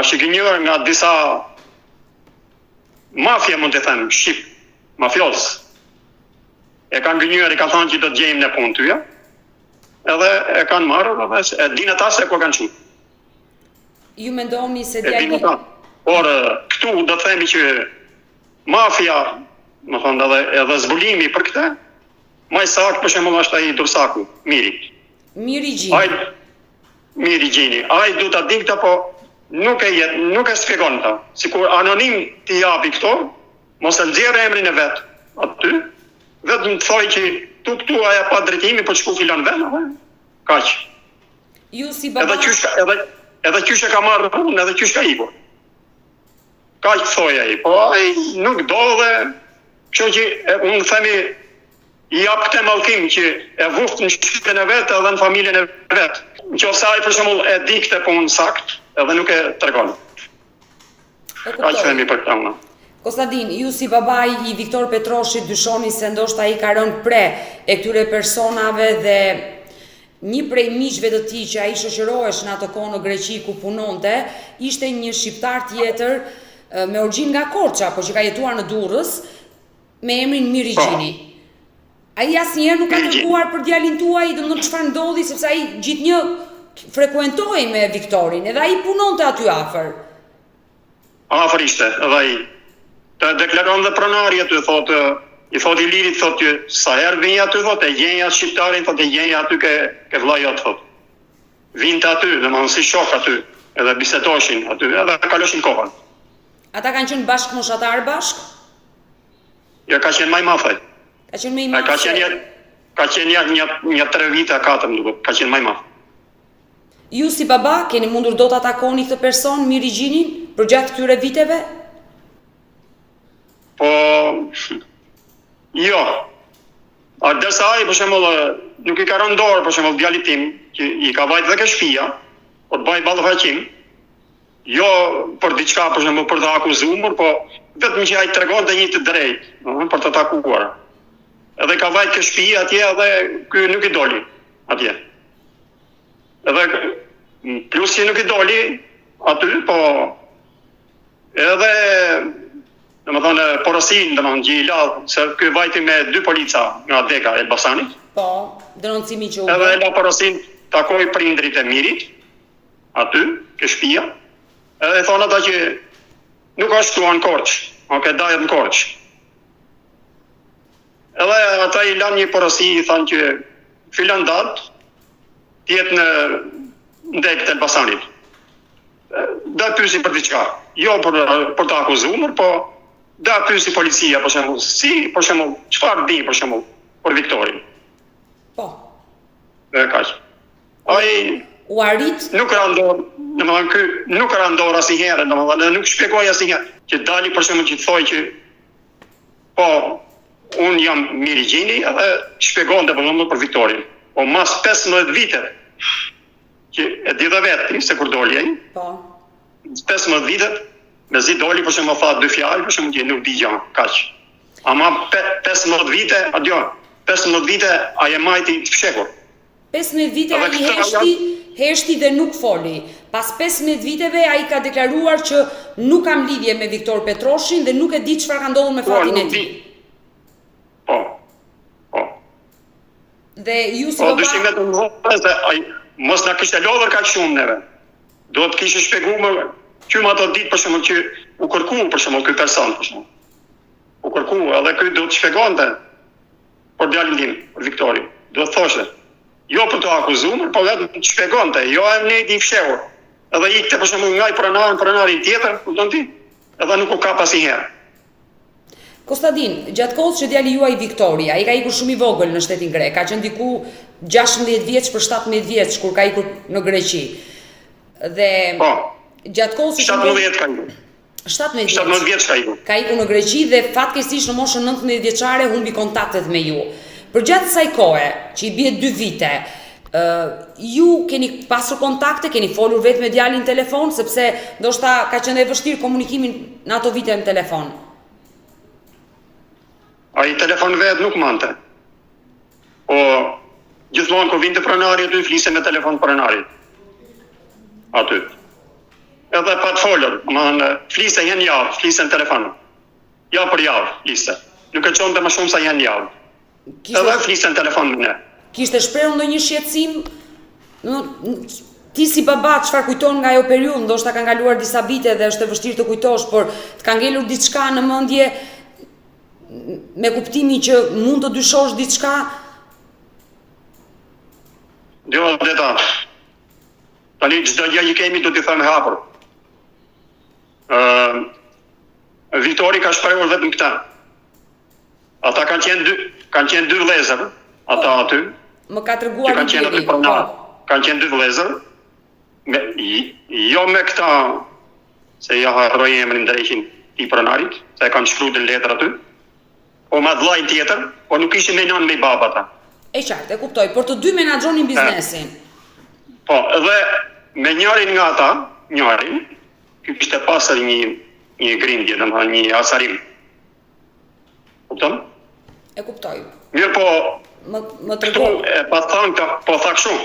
S2: Është i gënjur nga disa mafia, mund të them, shqip, mafios. E kanë gënjur, i ka thënë që do të gjejmë në punë tyja. Edhe e kanë marrë, edhe e dinë ata se ku kanë qenë.
S3: Ju mendoni se djali...
S2: Por këtu do të themi që mafia, më thonë edhe zbulimi për këtë, më saktë për shembull është ai Dursaku, Miri Gjini. Miri Gjini. Ai do ta dinë këtë, po nuk e shpjegon ta. Sikur anonim ti japi këto, mos e nxjerr emrin e vet aty, vetëm të thoj që këtu aja pa drejtimi, po çku filan vend, kaq.
S3: Ju si baba...
S2: Edhe qysh e ka marrë punë, edhe qysh ka ikur. Kaq thoj ai, po ai nuk do dhe kështu që unë themi i jap këtë mallkim që e vuft në shqipën e vet edhe në familjen e vet. Nëse ai për shembull e di këtë punë sakt, edhe nuk e tregon. Kaq themi për këtë unë.
S3: Konstantin, ju si babai i Viktor Petroshit dyshoni se ndoshta ai ka rënë pre e këtyre personave dhe një prej miqve të tij që ai shoqërohesh në atë kohë në Greqi ku punonte, ishte një shqiptar tjetër me origjinë nga Korça, por që ka jetuar në Durrës me emrin Miri Gjini. Ai asnjëherë nuk ka kërkuar për djalin tuaj, domethënë çfarë ndodhi, sepse ai gjithnjë frekuentoi me Viktorin, edhe ai punonte aty afër.
S2: Afër ishte, edhe ai. Të deklaron dhe pronari aty, thotë, i thotë Ilirit, thotë që sa herë vjen aty, thotë, e gjenja shqiptarin, thotë, e gjenja aty ke vllai jot, thotë. Vinte aty, domethënë si shok aty, edhe bisedoshin aty, edhe kaloshin kohën.
S3: Ata kanë qenë bashkëmoshatar bashkë?
S2: Jo, ka qenë më i madh.
S3: Ka qenë më i madh.
S2: Ka qenë një 3 vite, 4 duket, ka qenë më i madh.
S3: Ju si baba keni mundur do të atakoni këtë person, Miri Gjinin, për gjatë këtyre viteve?
S2: Po, jo. A derisa ai për shembull nuk i ka rënë dorë për shembull djalit tim, që i ka vajt dhe ke shtëpia, po të bëj ballafaqim. Jo për diçka për shembull për të akuzuar, po vetëm që ai tregonte një të drejtë, për të takuar. Edhe ka vajt ke shtëpia atje edhe ky nuk i doli atje. Edhe plus që nuk i doli aty, po edhe domethënë porosin, domethënë që i ladh se ky vajti me 2 polica nga Deka e Elbasanit.
S3: Po, denoncimi që u bë.
S2: Edhe la porosin takoi prindrit e Mirit aty, ke shtëpia. Edhe thonë ata që nuk është tuan Korç, ke dajet në Korç. Edhe ata i lanë një porosi, i thanë që filan datë tjetë në Dek të Elbasanit. Da pyesi për diçka, jo për të akuzuar, po da pyesi policia, për shembull, për shembull, çfarë di për shembull për Viktorin.
S3: Po.
S2: Kaq. Ai
S3: U arrit?
S2: Nuk ka ndodhur, domethënë ky nuk ka ndodhur asnjëherë, domethënë nuk shpjegoj asnjëherë që dali për shembull që thoi që po unë jam Mirigjini edhe shpjegonte për Viktorin. Po mas 15 vite që e di dhe vetë se kur doli ai.
S3: Po.
S2: 15 vite mezi doli për shembull tha 2 fjalë, për shembull që nuk di gjë, kaq. Ama 15 vite, ajo 15 vite ai e majti të fshekur.
S3: 15 vite ai heshti dhe nuk foli. Pas 15 viteve ai ka deklaruar që nuk kam lidhje me Viktor Petroshin dhe nuk e di çfarë ka ndodhur me fatin e tij.
S2: Po.
S3: Dhe ju si
S2: dyshimet të mëdha se ai mos na kishte lodhur kaq shumë neve. Do të kishte shpjeguar që ato ditë për shembull që u kërku për shembull ky person për shembull. U kërku edhe ky do të shpjegonte për djalin tim, për Viktorin. Do të thoshte jo për të akuzuar, po vetëm të shpjegonte, jo e ne di fshehur. Edhe ikte për shembull nga pronari tjetër, kupton ti? Edhe nuk u kap asnjëherë.
S3: Kostadin, gjatë kohës që djali juaj Viktori, ai ka ikur shumë i vogël në shtetin grek, ka qenë diku 16 vjeç për 17 vjeç kur ka ikur në Greqi. Dhe gjatë kohës
S2: 17 ka ikur.
S3: 17 vjeç ka ikur në Greqi dhe fatkeqësisht në moshën 19 vjeçare humbi kontaktet me ju. Përgjatë kësaj kohe, që i bie 2 vite, ju keni pasur kontakte, keni folur vetë me djalin në telefon, sepse ndoshta ka qenë e vështirë komunikimin në ato vite në telefon.
S2: Ai telefon vetë nuk mante. Po gjithmonë kur vinte pronari aty fliste me telefon pronarit. Aty. Edhe pa të folur, fliste një javë, fliste në telefon. Javë për javë fliste. Nuk e çonte më shumë sa një javë. Edhe fliste në telefon me ne.
S3: Kishte shprehur ndonjë shqetësim? Ti si baba, çfarë kujton nga ajo periudhë? Ndoshta ka kaluar disa vite dhe është e vështirë të kujtosh, por të ka ngelur diçka në mendje me kuptimin që mund të dyshosh diçka?
S2: Jo, deta. Tani çdo gjë që kemi do t'i them hapur. Viktori ka shprehur vetëm këtë. Ata kanë qenë dy vëllezër, ata aty.
S3: Më ka treguar
S2: kanë qenë aty pronar. Kanë qenë dy vëllezër. Jo me këta se ja harroi emrin drejtin i pronarit, se kanë shkruar në letër aty. Po ma vllai tjetër, po nuk ishin me nënë me baba ata.
S3: E qartë, e kuptoj, por të dy menaxhonin biznesin.
S2: Po, edhe me njërin nga ata, ky kishte pasur një grindje, domethënë një asarim. Kupton?
S3: E kuptoj.
S2: Mirë, po
S3: më trego.
S2: Pa thënë, po tha kështu.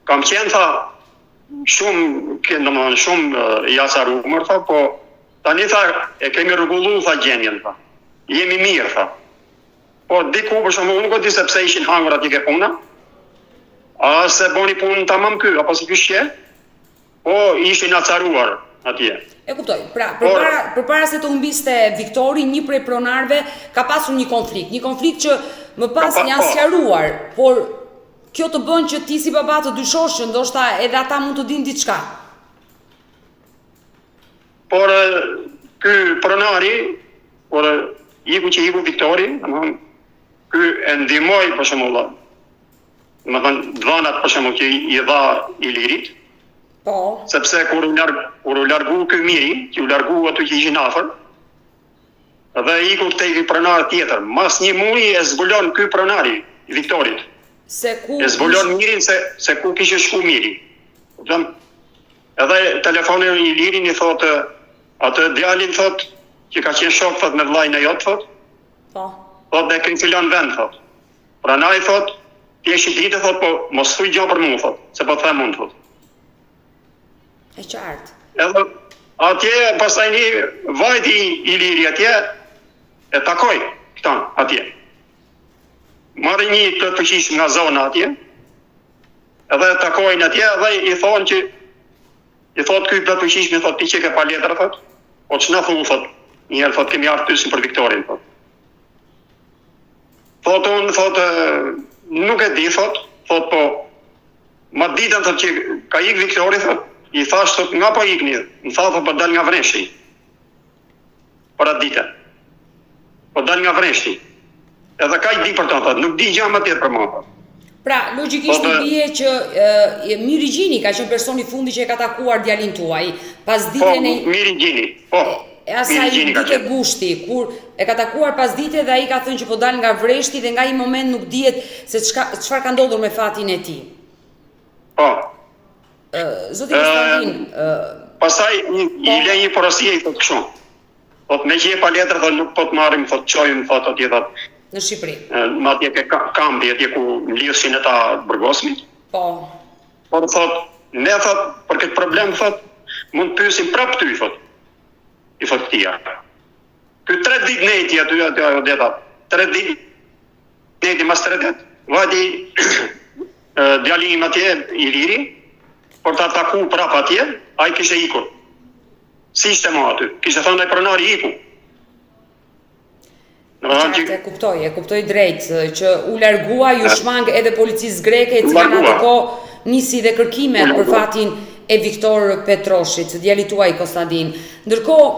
S2: Kam qenë tha shumë, domethënë shumë i asaruar tha, po tani tha e kemi rregulluar tha gjendjen tha. Jemi mirë, tha. Po diku për shembull nuk e di se pse ishin hangur aty ke puna. A se boni punën tamam ky, apo si ky shje? Po ishin acaruar atje.
S3: E kuptoj. Pra, përpara se të humbiste Viktori, një prej pronarëve ka pasur një konflikt që më pas janë sqaruar, por kjo të bën që ti si baba të dyshosh që ndoshta edhe ata mund të dinë diçka.
S2: Por ky pronari, por iku Viktori, domethënë ky e ndihmoi për shembull, domethënë dhënat për shembull që i dha Ilirit.
S3: Po.
S2: Sepse kur u largu ky Miri, që u largu aty që ishin afër, dhe iku tek pronar tjetër, mas një muaji e zbulon ky pronari i Viktorit. E zbulon Mirin se ku kishte shku Miri. Kupton? Edhe telefonin i Ilirin i thotë, atë djalin thotë që ka qenë shok thot me vllajën e jot thot.
S3: Po.
S2: Thot dhe kënë filon vend thot. Pranaj thot, ti e shitrite thot, po mos thuj gjë për mua thot, se po them unë thot.
S3: E qartë.
S2: Edhe atje pastaj një vajti Iliri atje e takoi këtan atje. Marrë një të përqish nga zona atje. Edhe takojnë atje dhe i thonë që i thot ky plot përqish mi thot ti që ke pa letra thot. Po ç'na thu thot. Njëherë thot kemi ardhur pysim për Viktorin thot. Thot unë thot nuk e di thot po ma ditën thot që ka ik Viktori thot, i thash thot nga po ikni, më tha thot po dal nga Vreshti. Për atë ditë. Po dal nga Vreshti. Edhe ka i di për ta thot, nuk di gjë më tjetër për mua thot.
S3: Pra, logjikisht i bie që Miri Gjini ka qenë personi fundi që e ka takuar djalin tuaj, pas ditën e...
S2: Miri Gjini, po.
S3: E asaj dite gushti, kur e ka takuar pas dite dhe ai ka thënë që po dal nga vreshti dhe nga i moment nuk dihet se çfarë ka ndodhur me fatin e tij.
S2: Po.
S3: Zoti Konstantin,
S2: pastaj i lë një porosie i thotë kështu. Po me që e pa letër dhe nuk po të marrim, thotë çojmë, thotë atje thotë.
S3: Në Shqipëri.
S2: Madje ke kampi atje ku lidhsin ata burgosmit.
S3: Po.
S2: Por thotë, ne thotë për këtë problem thotë mund të pyesim prap ty thotë. I thotë tia. Ky 3 ditë neti aty deta. 3 ditë neti mas 3 ditë. Vati djali im atje i liri, por ta taku prap atje, ai kishte ikur. Si ishte mo aty? Kishte thënë ai pronari iku.
S3: E kuptoj drejt që u largua, ju shmang edhe policisë greke, e cila në atë kohë nisi dhe kërkimet për fatin e Viktor Petroshit, djalit tuaj Konstantin. Ndërkohë,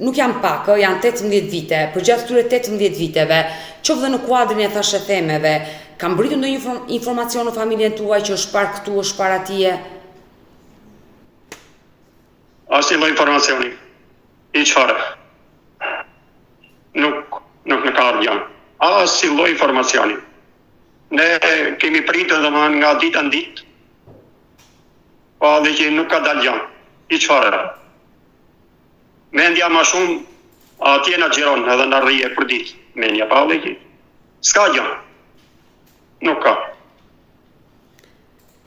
S3: nuk janë pak, janë 18 vite, për gjatë këtyre 18 viteve, qoftë dhe në kuadrin e thashë themeve, kam britur ndonjë informacion në familjen tuaj që është par këtu, është par atje?
S2: Asnjë lloj informacioni. I çfarë? Nuk në ka ardhur. Asnjë lloj informacioni. Ne kemi pritur domethënë nga dita në ditë. Po dhe që nuk ka dalë gjë. I çfarë? Mendja më shumë atje na xhiron edhe na rrije për ditë. Mendja pa dhe që s'ka gjë. Nuk ka.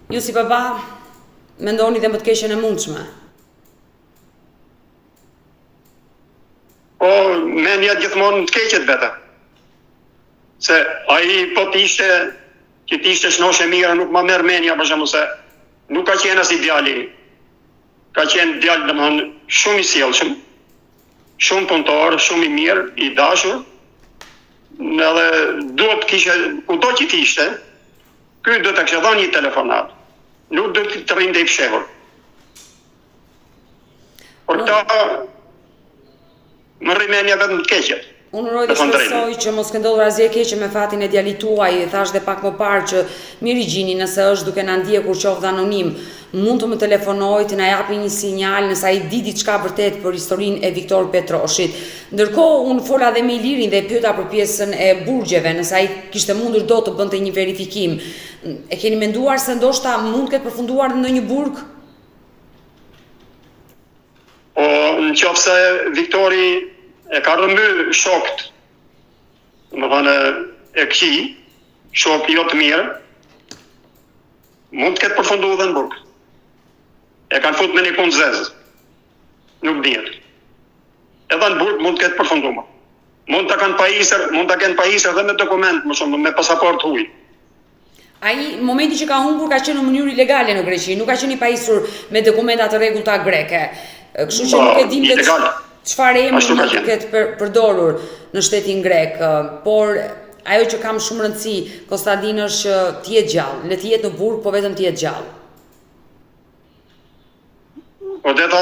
S3: Ju si baba mendoni dhe më të keqen e mundshme?
S2: Po, mendja gjithmonë të keqet vete. Se ai po t'ishte, që t'ishte shnoshe mira, nuk ma merr mendja për shembull se nuk ka qenë as i djali. Ka qenë djalë domethënë shumë i sjellshëm, shumë punëtor, shumë i mirë, i dashur. Edhe duhet kishte, kudo që t'ishte, ky do të kishte dhënë një telefonat. Nuk do të rrinte i fshehur. Por këta më rrimenja vetëm të keqet.
S3: Unë uroj dhe shpresoj që mos ke ndodhur asgjë e keqe me fatin e djalit tuaj, thash dhe pak më parë që Miri Gjini, nëse është duke na ndjekur qoftë anonim, mund të më telefonojë, të na japi një sinjal nëse ai di diçka vërtet për historinë e Viktor Petroshit. Ndërkohë unë fola dhe me Ilirin dhe e pyeta për pjesën e burgjeve, nëse ai kishte mundur do të bënte një verifikim. E keni menduar se ndoshta mund të ketë përfunduar në një burg?
S2: Po, në qofse Viktori e ka rëmby shokët, më thënë e këqi, shokë jo të mirë, mund të ketë përfundu dhe në burg. E kanë fut me një punë zezë. Nuk dihet. Edhe në burg mund të ketë përfundu më. Mund të kenë pajisër dhe me dokument, më shumë, me pasaport huj.
S3: Ai, momenti që ka humbur, ka qenë në mënyrë ilegale në Greqi, nuk ka qenë i pajisur me dokumentat të rregullta greke. Kështu që nuk e dim dhe çfarë emri mund të ketë përdorur në shtetin grek, por ajo që kam shumë rëndësi, Konstantin, është që të jetë gjallë, le të jetë në burg, po vetëm të jetë gjallë.
S2: Po deta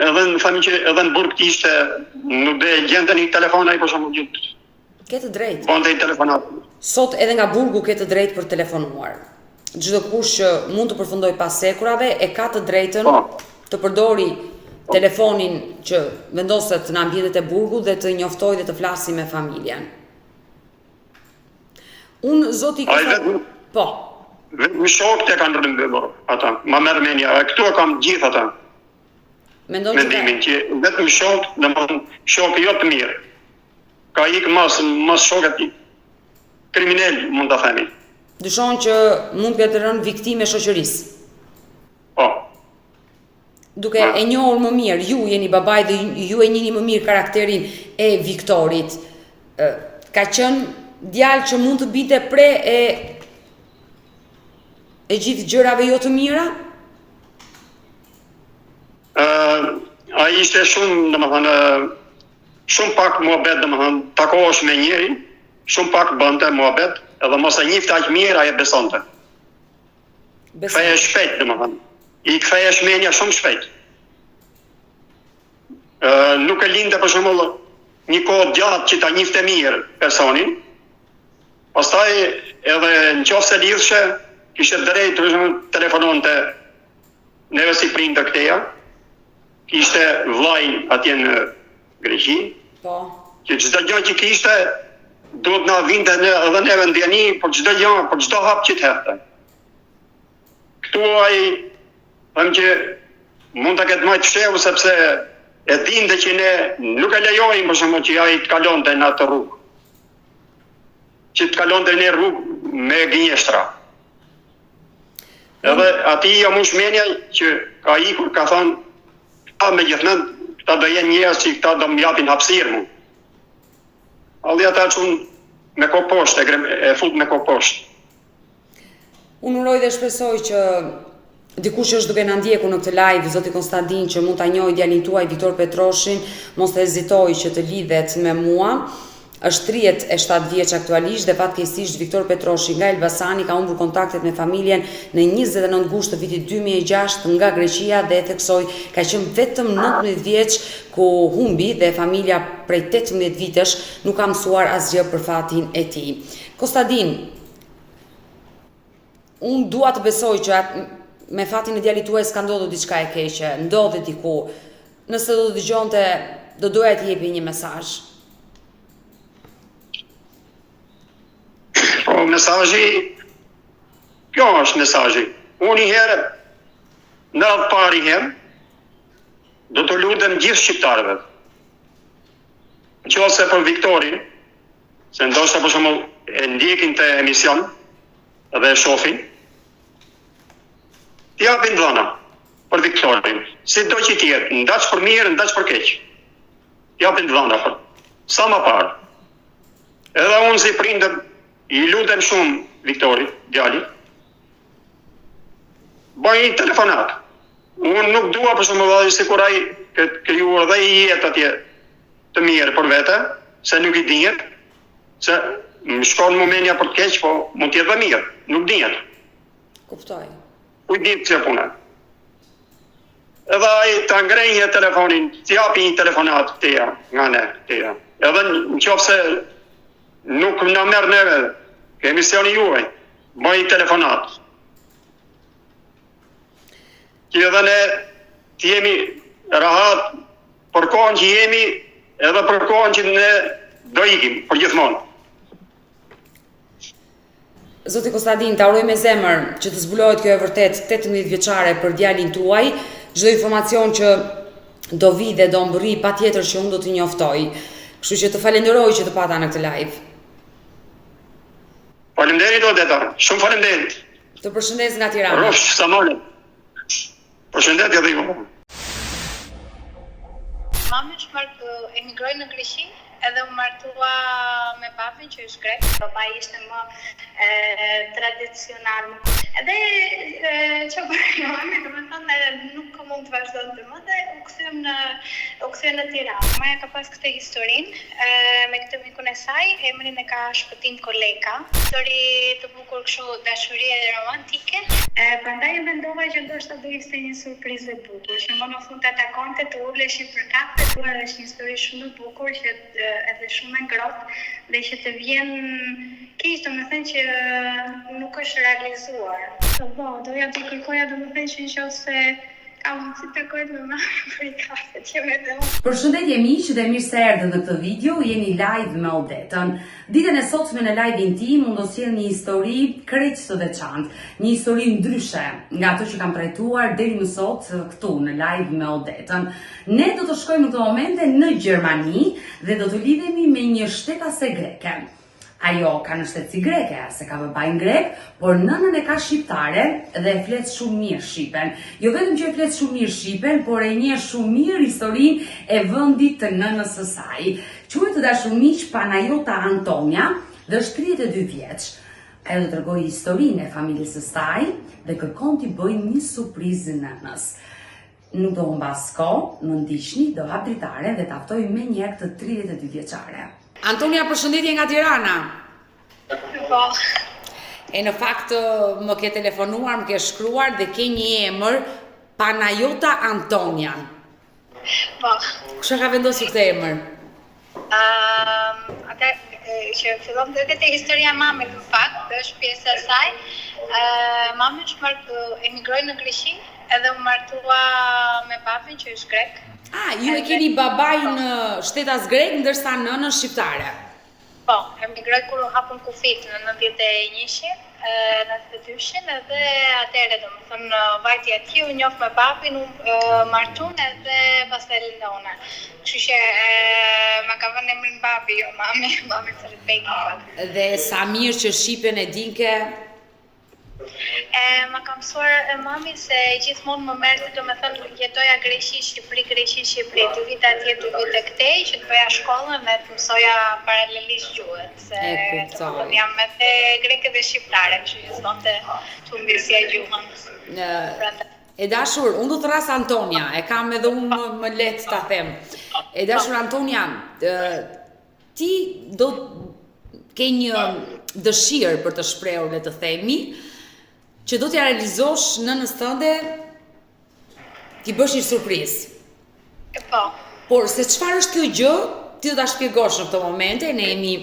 S2: edhe në thani që edhe në burg t'ishte, nuk dhe gjente një telefon ai për shembull gjithë.
S3: Ke të drejtë.
S2: Bonte i telefonat.
S3: Sot edhe nga burgu ke të drejtë për telefonuar. Çdo kush që mund të përfundoj pas sekurave e ka të drejtën të përdori telefonin që vendoset në ambientet e burgut dhe të njoftoj dhe të flasi me familjen. Unë, zoti po.
S2: Vetëm shokët e kanë rëmbyer ata. Ma merr mendja, këtu e kam gjithë ata. Mendimin që vetëm shokët, domethënë shokë jo të mirë. Ka ikë mas shokët kriminal, mund ta themi.
S3: Dyshon që mund të ketë rënë viktimë shoqërisë.
S2: Po.
S3: Duke e njohur më mirë, ju jeni babai dhe ju e njihni më mirë karakterin e Viktorit. Ka qenë djalë që mund të binte pre e gjithë gjërave jo të mira?
S2: Ai ishte shumë, domethënë, shumë pak muhabet, domethënë, takohesh me njërin, shumë pak bënte muhabet, edhe mos e njifte aq mirë, ai e besonte. Ktheje shpejt, domethënë. I ktheje shmenja shumë shpejt. Nuk e linte për shembull një kohë gjatë që ta njifte mirë personin, Pastaj edhe në qoftë se lidhshe, kishte drejt telefononte neve si prindër këteja, kishte vllai atje në Greqi,
S3: Po.
S2: që çdo gjë që kishte duhet na vinte edhe neve ndjeni për çdo gjë, për çdo hap që të hapte. Këtu ai them që mund ta ketë majtë fshehu sepse e dinte që ne nuk e lejojmë për shembull që ai të kalonte në atë rrugë. Që të kalonte në rrugë me gënjeshtra. Edhe ati jo më shmenja që ka ikur ka thonë, këta me gjithnën, këta do jenë njerëz që këta do më japin hapësirë mu. Alli ata që unë me ko poshtë, e fut me ko poshtë.
S3: Unë uroj dhe shpresoj që dikush është duke na ndjekur në këtë live, zoti Konstantin, që mund ta njohë djalin tuaj Viktor Petroshin, mos të hezitoj që të lidhet me mua. Është 37 vjeç aktualisht dhe fatkeqësisht Viktor Petroshi nga Elbasani ka humbur kontaktet me familjen në 29 gusht të vitit 2006 nga Greqia dhe e theksoi ka qenë vetëm 19 vjeç ku humbi dhe familja prej 18 vitesh nuk ka mësuar asgjë për fatin e tij. Konstantin, unë dua të besoj që me fatin e djalit tuaj s'ka ndodhur diçka e keqe, ndodhet diku. Nëse do të dëgjonte, do doja të jepi një mesazh.
S2: Po, mesazhi, kjo është mesazhi. Unë i herë, në atë pari herë, do të lutem gjithë shqiptarëve. Nëse për Viktorin, se ndoshta për shembull e ndjekin të emision dhe e shohin, t'i japin dhëna për Viktorin. Si do që tjetë, ndaç për mirë, ndaç për keq. T'i japin dhëna për sa më parë. Edhe unë si prindër i lutem shumë Viktorit, djali, bëj një telefonat. Unë nuk dua për shumë vëllai sikur ai këtë krijuar dhe i jetë atje të mirë për vete, se nuk i dihet, se më shkon momenja për të keq, po mund t'jetë dhe mirë, nuk dihet.
S3: Kuptoj.
S2: U ditë që puna. Edhe ai ta ngrenjë telefonin, t'japi një telefonat teja, nga ne, teja. Edhe në qoftë se nuk na merr neve ke emisioni juaj, bëj telefonat. Që edhe ne të jemi rahat për kohën që jemi, edhe për kohën që ne do ikim, për gjithmonë.
S3: Zoti Konstantin, ta uroj me zemër që të zbulohet kjo e vërtet 18 vjeçare për djalin tuaj. Çdo informacion që do vi dhe do mbërri patjetër që unë do t'i njoftoj. Kështu që të falenderoj që të pata në këtë live.
S2: Faleminderit o detar, shumë faleminderit.
S3: Të përshëndes nga Tirana.
S2: Rofsh, sa mole. Përshëndetje dhe ju.
S4: Mami emigroi në Greqi, edhe u martua me papin që është grek. Papa ishte më tradicional. Edhe që bërë mami, do me thonë, nuk mund të vazhdonte më dhe u kthye në Tiranë. Maja ka pas këtë historinë me këtë mikun e saj, emrin e ka Shpëtim Koleka. Histori të bukur kështu dashurie romantike. Prandaj e mendova që ndoshta do ishte një surprizë e bukur. Që më në fund të takonte, të uleshin për kafe, është një histori shumë e bukur që edhe shumë e ngrohtë dhe që të vjen keq, domethënë që nuk është realizuar. Po, doja të kërkoja domethënë që nëse ka mundësi të takoj me mamën për një kafe, që me dhe unë.
S3: Përshëndetje miq dhe mirë se erdhët në këtë video, jeni live me Odetën. Ditën e sotme në live-in tim unë do sjell një histori krejt të veçantë, një histori ndryshe nga ato që kam trajtuar deri më sot këtu në live me Odetën. Ne do të shkojmë në këtë momente në Gjermani dhe do të lidhemi me një shtetase greke. Ajo ka në shtetësi greke, se ka babain grek, por nënën e ka shqiptare dhe e flet shumë mirë shqipen. Jo vetëm që e flet shumë mirë shqipen, por e njeh shumë mirë historinë e vendit të nënës së saj. Quhet të dashur miq Panajota Antonia dhe është 32 vjeç. Ajo do t'rregojë historinë e familjes së saj dhe kërkon t'i bëjë një surprizë nënës. Nuk do humbas kohë, më ndiqni, do hap dritare dhe taftoj me njëherë këtë 32 vjeçare. Antonia, përshëndetje nga Tirana.
S4: Po.
S3: E në fakt më ke telefonuar, më ke shkruar dhe ke një emër Panajota Antonia.
S4: Po.
S3: Kush e ka vendosur këtë emër?
S4: Atë që fillon edhe te historia e mamit në fakt, është pjesë e saj. Mami emigroi në Greqi edhe u martua me papin që është grek.
S3: Ju e keni babajin shtetas grek, ndërsa nënën shqiptare.
S4: Po, emigroi kur u hapën kufit në 91-shin, 92-shin edhe atëherë domethënë vajti atje u njoh me papin, u martun edhe pastaj lindona. Kështu që ma ka vënë emrin babi, jo mami të Rebeki.
S3: Dhe sa mirë që shqipen e dinke.
S4: Ma ka mësuar mami se gjithmonë më merrte, domethënë jetoja Greqi, Shqipëri, 2 vite atje, 2 vite këtej, që të bëja shkollën dhe të mësoja paralelisht gjuhën, se jam edhe greke dhe shqiptare, kështu që s'donte të humbisja gjuhën.
S3: E dashur, unë do të rras Antonia, e kam edhe unë më lehtë ta them. E dashur Antonia, ti do ke një dëshirë për të shprehur, le të themi, që do t'ja realizosh nënës tënde, t'i bësh një surprizë.
S4: Po.
S3: Por se çfarë është kjo gjë, ti do ta shpjegosh në këtë momente, ne jemi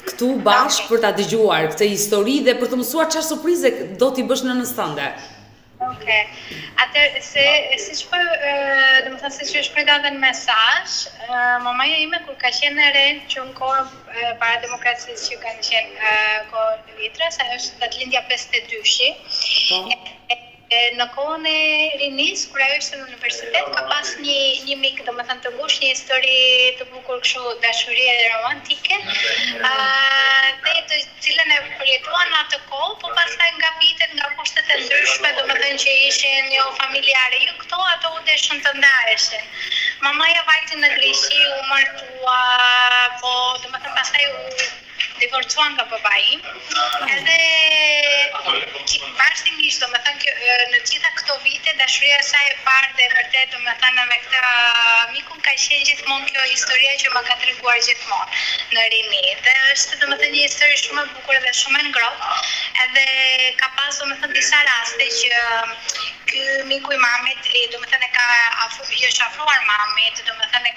S3: këtu bashkë për ta dëgjuar këtë histori dhe për të mësuar çfarë surprize do t'i bësh nënës tënde.
S4: Okej. Atëherë siç që shpreh edhe në mesazh, mamaja ime kur ka qenë e re, që në kohën para demokracisë që kanë qenë kohë litras, ajo është datëlindja 52-shi. Në kohën e rinis, kur ajo ishte në universitet, ka pas një mik, domethënë të ngushtë, një histori të bukur kështu dashurie romantike, dhe të cilën e përjetuan në atë kohë, po pastaj nga vitet, nga kushtet e ndryshme, domethënë që ishin jo familjare, jo këto, ato u deshën të ndaheshin. Mamaja vajti në Greqi, u martua, po domethënë pastaj u divorcuan nga babai im, edhe vazhdimisht, domethënë në gjitha këto vite dashuria e saj e parë dhe vërtet domethënë me këtë mikun ka qenë gjithmonë kjo historia që më ka treguar gjithmonë në rini. Dhe është domethënë një histori shumë e bukur dhe shumë e ngrohtë, edhe ka pas domethënë disa raste që ky miku i mamit domethënë është afruar mamit, domethënë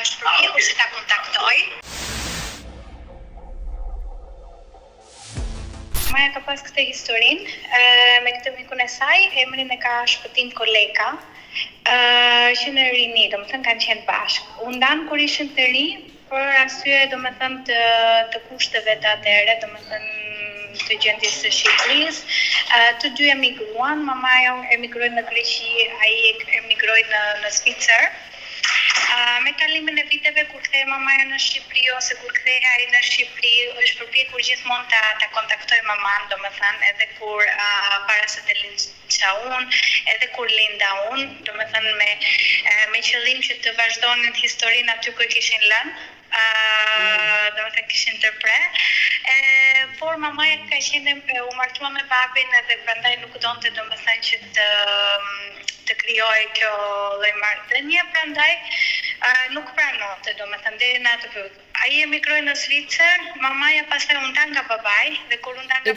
S4: është përpjekur si ta kontaktoj. Maja ka pas këtë historinë, me këtë mikun e saj, emrin e ka shpëtim Koleka, që në rini, domethënë kanë qenë bashkë. U ndan kur ishin të ri, për arsye domethënë të kushteve të atëherë, domethënë të gjendjes së Shqipërisë. Të dy emigruan, mamaja emigroi në Greqi, ai emigroi në Zvicër. Me kalimin e viteve kur kthehej mamaja në Shqipëri ose kur kthehej ai në Shqipëri, është përpjekur gjithmonë ta kontaktoj maman, domethënë edhe kur para se të lindsha unë, edhe kur linda unë, domethënë me qëllim që të vazhdonin historinë aty ku e kishin lënë. Domethënë kishin tërpre. Por mamaja ka qenë u martua me babin edhe prandaj nuk donte domethënë që të krijojë kjo lloj marrëdhënie, prandaj nuk pranonte domethënë deri në atë periudhë. Ai emigroi në Zvicër, mamaja pastaj u ndan nga babai dhe kur u ndan nga babai.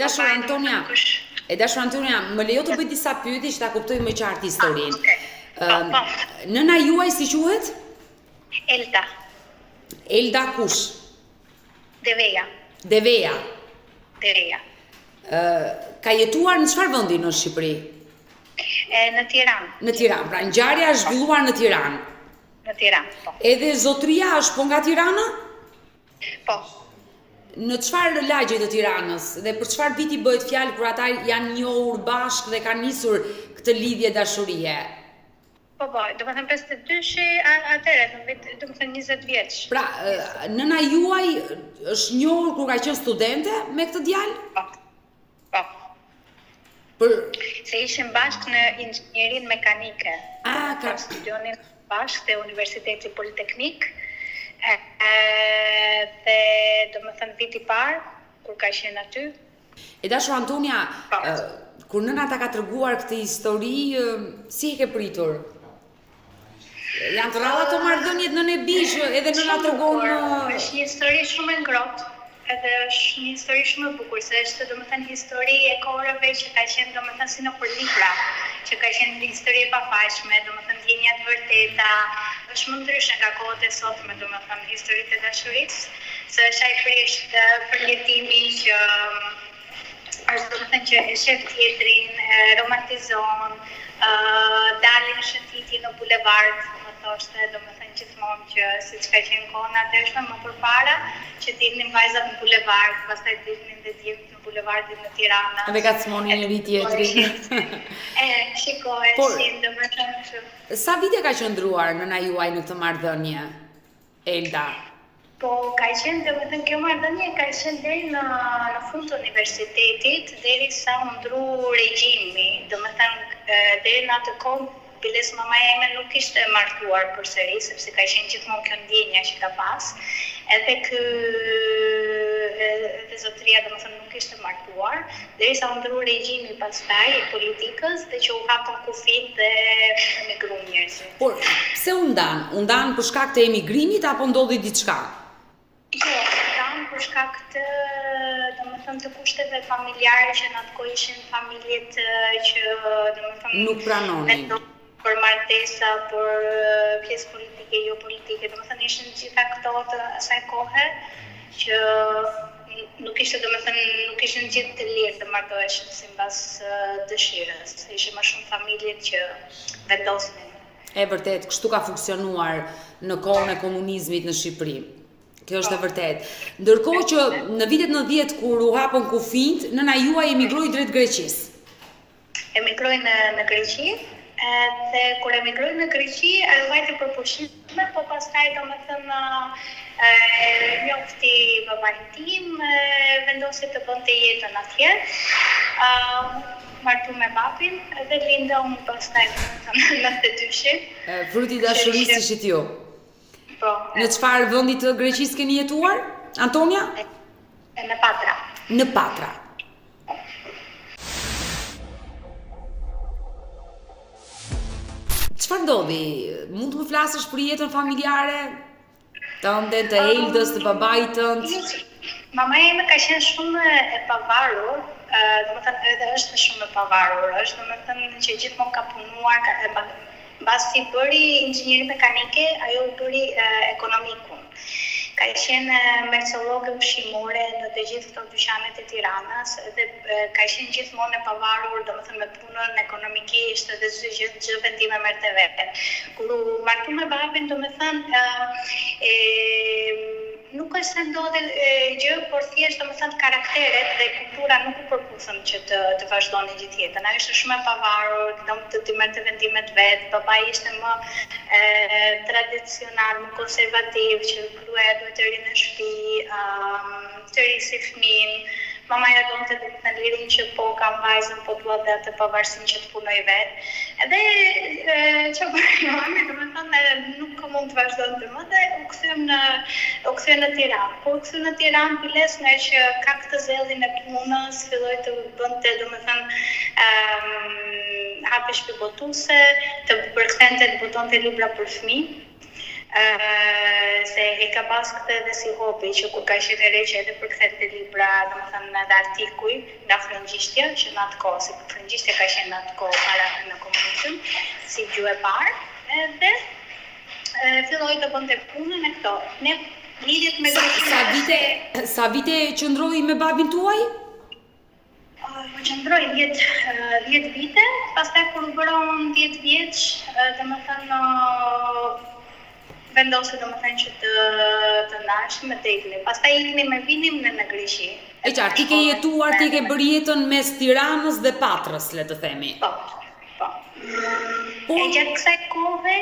S3: E dashur Antonia, më lejo të bëj disa pyetje që ta kuptoj më qartë historinë. Nëna juaj si quhet?
S4: Elda.
S3: Elda kush?
S4: Deveja.
S3: Deveja.
S4: Deveja.
S3: Ka jetuar në çfarë vendi në Shqipëri?
S4: Në Tiranë.
S3: Në Tiranë, pra ngjarja është zhvilluar në Tiranë.
S4: Në Tiranë, po.
S3: Edhe zotëria është po nga Tirana?
S4: Po.
S3: Në çfarë lagje të Tiranës dhe për çfarë viti bëhet fjalë kur ata janë njohur bashkë dhe kanë nisur këtë lidhje dashurie?
S4: Po, domethënë 52-shi atëherë, në vit, domethënë 20 vjeç.
S3: Pra, nëna juaj është njohur kur ka qenë studente me këtë djalë?
S4: Po. Se ishin bashkë në inxhinierin mekanike. Ka studionin bashkë te Universiteti Politeknik. Dhe domethënë viti i parë kur ka qenë aty.
S3: E dashur Antonia, kur nëna ta ka treguar këtë histori, si e ke pritur? Janë të rralla të marrëdhëniet në nebish, edhe nëna tregon.
S4: Është një histori shumë e ngrohtë, edhe është një histori shumë e bukur, se është domethënë histori e kohërave që ka qenë domethënë si në për libra, që ka qenë një histori e pafaqshme, domethënë ndjenja të vërteta, është më ndryshe nga kohët e sotme, domethënë historitë e dashurisë, se është ai prisht përjetimi që është do të thënë që e shef tjetrin, romantizon, dalin shëtitje në bulevard, më thoshte, do më thënë gjithmonë që siç ka qenë kohën atërshme më përpara, që dilnin vajzat në bulevard, pastaj dilnin dhe djemtë në bulevardin në Tirana.
S3: Dhe ka cmonin njëri tjetrin.
S4: Shikoj, do më thënë që.
S3: Sa vite ka qëndruar nëna juaj në këtë marrëdhënie, Elda?
S4: Po, ka qenë, dhe më thënë, kjo marrëdhënie ka qenë deri në fund të universitetit, deri sa u ndru regjimi, dhe më thënë, deri në atë kohë, biles mamaja ime nuk ishte martuar përsëri, sepse ka qenë gjithmonë kjo ndjenja që ka pas, edhe edhe zotëria, dhe më thënë, nuk ishte martuar, deri sa u ndru regjimi pastaj i politikës, dhe që u hapën kufit dhe emigru njerëzit.
S3: Por, pse u ndan? U ndan për shkak të emigrimit apo ndodhi diçka?
S4: Jo, ndan për shkak të, domethënë, të kushteve familjare që në atë kohë ishin familjet që, domethënë,
S3: nuk pranonin
S4: për martesa, për pjesë politike, jo politike, domethënë ishin gjitha këto të asaj kohe që nuk ishte, domethënë, nuk ishin gjithë të lirë të martoheshin sipas dëshirës. Ishin më shumë familjet që vendosnin.
S3: E vërtet, kështu ka funksionuar në kohën e komunizmit në Shqipëri. Kjo është e vërtet. Ndërkohë që në vitet 90 kur u hapën kufijt, nëna juaj emigroi drejt Greqisë.
S4: Emigroi në Greqi, dhe kur emigroi në Greqi, vajti për pushime, po pastaj domethënë njofti babain tim, vendosi të bënte jetën atje. Martu me babin dhe linda unë pastaj në 92-shin.
S3: Fruti i dashurisë ishit ju.
S4: Po.
S3: Në çfarë vendi të Greqisë keni jetuar, Antonia?
S4: Në Patra.
S3: Në Patra. Çfarë ndodhi? Mund të më flasësh për jetën familjare? Tënde, të Eldës, të babait tënd?
S4: Mamaja ime ka qenë shumë e pavarur, domethënë edhe është shumë e pavarur, është domethënë që gjithmonë ka punuar, mbasi bëri inxhinieri mekanike, ajo bëri ekonomikun. Ka qenë merceologe ushqimore në të gjithë këto dyqanet e Tiranës dhe ka qenë gjithmonë e pavarur, domethënë me punën ekonomikisht dhe çdo vendime merrte vetë. Kur u martu me babin, domethënë nuk është se ndodhe gjë, por thjesht domethënë karakteret dhe kultura nuk u përputhen që të vazhdoni gjithë jetën. Ajo ishte shumë e pavarur, të merrte vendimet vet. Babai ishte më tradicional, më konservativ, që gruaja duhet të rinë në shtëpi, të risi fëmin. Mamaja donte domethënë lirin që po kam vajzën, po dua dhe atë pavarësinë që të punoj vetë. Edhe që mami domethënë nuk mund të vazhdonte më dhe u kthye në Tiranë. Po u kthye në Tiranë biles nga që ka këtë zellin e punës, filloi të bënte domethënë hape shtëpi botuese, të përkthente të botonte libra për fëmijë. Se e ka pas këtë edhe si hobi që kur ka qenë re që edhe përkthente libra, domethënë edhe artikuj nga frëngjishtja, që në atë kohë, si frëngjishtja ka qenë në atë kohë para në komunizëm, si gjuhë e parë, edhe filloi të bënte punën e këto. Ne lidhet me
S3: Sa vite qëndroi me babin tuaj?
S4: Qëndroi 10 vite, pastaj kur u bëra unë 10 vjeç, domethënë vendosë domethënë që të ndashim të iknim. Pastaj iknim e vinim në Greqi.
S3: E qartë, ti ke jetuar, ti ke bërë jetën mes Tiranës dhe Patrës, le të themi.
S4: Po. E gjatë kësaj kohe,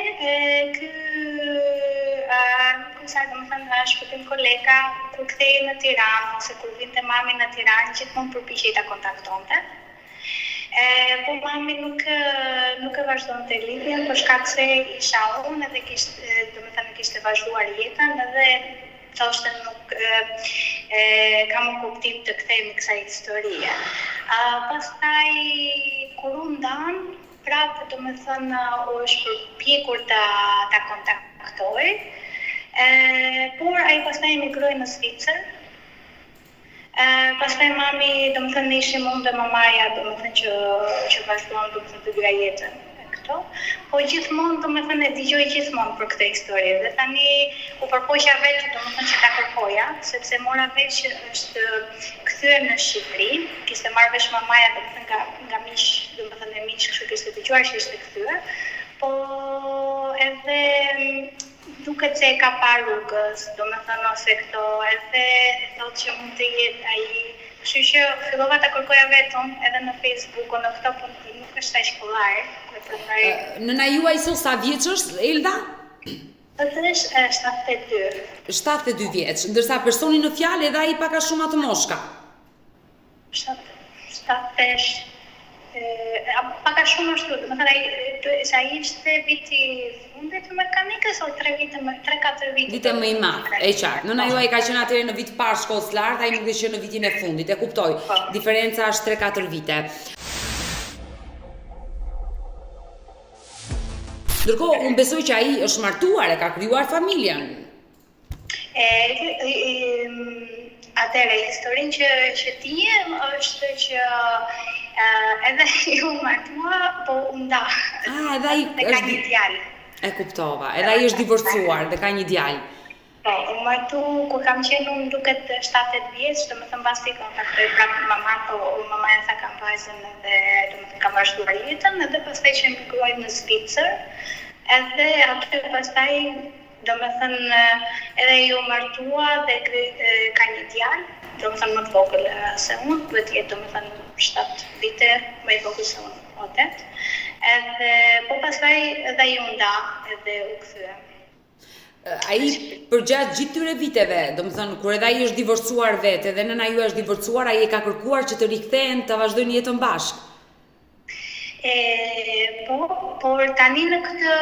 S4: domethënë shpëtim kolega, kur kthehej në Tiranë, ose kur vinte mami në Tiranë, gjithmonë përpiqej ta kontaktonte. Po mami nuk e vazhdonte lidhjen për shkak se isha unë edhe kishte vazhduar jetën edhe thoshte nuk kam kuptim të kthehemi kësaj historie. Pastaj kur u ndan, prapë domethënë u është përpjekur ta kontaktoj, por ai pastaj emigroi në Zvicër. Pastaj mami domethënë ishte mund dhe mamaja domethënë që vazhduan domethënë të dyja jetën këto, po gjithmonë domethënë e dëgjoj gjithmonë për këtë histori. Dhe tani u përpoqja vetë domethënë që ta kërkoja, sepse mora vesh që është kthyer në Shqipëri, kishte marrë vesh mamaja domethënë nga miq, domethënë e miq, kështu kishte dëgjuar që ishte kthyer, po edhe duket se e ka parë rrugës, domethënë ose këto, edhe thotë që mund të jetë ai. Kështu që fillova ta kërkoja vetëm edhe në Facebook o në këto, po nuk është aq kollaj.
S3: Nëna juaj sot sa vjeç është, Elda?
S4: Është 72.
S3: 72 vjeç, ndërsa personi në fjalë edhe ai pak a shumë atë moshka.
S4: 75. Pak a shumë ashtu, domethënë ai ishte viti fundit të mekanikës o 3-4 vite.
S3: Vite më i madh, e qartë. Nëna juaj ka qenë atëherë në vit parë shkollës së lartë, ai nuk ka qenë në vitin e fundit, e kuptoj. Diferenca është 3-4 vite. Ndërkohë, unë besoj që ai është martuar, e ka krijuar familjen.
S4: Atëre, historinë që tijem është që edhe ju martua, po u nda.
S3: Edhe ai
S4: ka një djalë.
S3: E kuptova, edhe ai është divorcuar dhe ka një djalë.
S4: Po, u martu kur kam qenë unë duket 7-8 vjeç, domethënë pasi kontaktoj prapë maman, po mamaja sa kam vajzën dhe domethënë kam vazhduar jetën, edhe pastaj që emigroj në Zvicër, edhe aty pastaj domethënë edhe ju martua dhe ka një djalë, domethënë më të vogël se unë, duhet të jetë domethënë 7 vite më i vogël se unë, 8. Edhe po pastaj edhe ju nda edhe u kthye.
S3: Ai përgjatë gjithë këtyre viteve, domethënë kur edhe ai është divorcuar vetë, edhe nëna ju është divorcuar, ai e ka kërkuar që të rikthehen, të vazhdojnë jetën bashkë.
S4: Por tani në këtë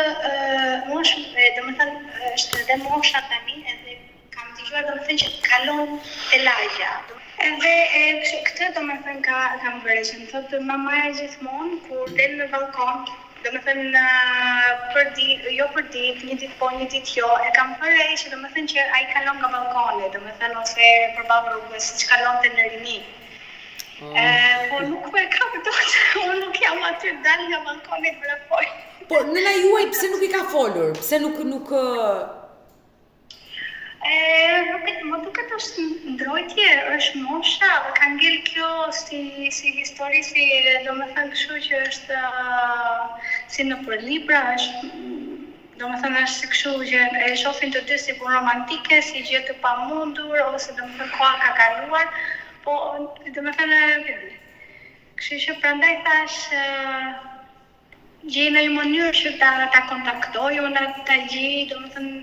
S4: moshë, domethënë është edhe mosha tani, edhe kam dëgjuar domethënë që kalon te lagja. Edhe këtë domethënë kam vërejë që më thotë mamaja gjithmonë kur del në balkon, domethënë jo për ditë, një ditë po, një ditë jo, e kam vërejë që domethënë që ai kalon nga balkoni, domethënë ose përballë rrugës, siç kalonte në Rini. Po nuk e kam dot, unë nuk jam aty dal nga balkoni për apoj.
S3: Po nëna juaj pse nuk i ka folur? Pse nuk
S4: më duket është ndrojtje, është mosha, ka ngel kjo si histori, si domethënë kështu që është si në për libra, është domethënë është si kështu që e shohin të dy si punë romantike, si gjë të pamundur, ose domethënë koha ka kaluar, po domethënë kështu që prandaj thash gjej në një mënyrë që ta kontaktoj, unë ta gjej, domethënë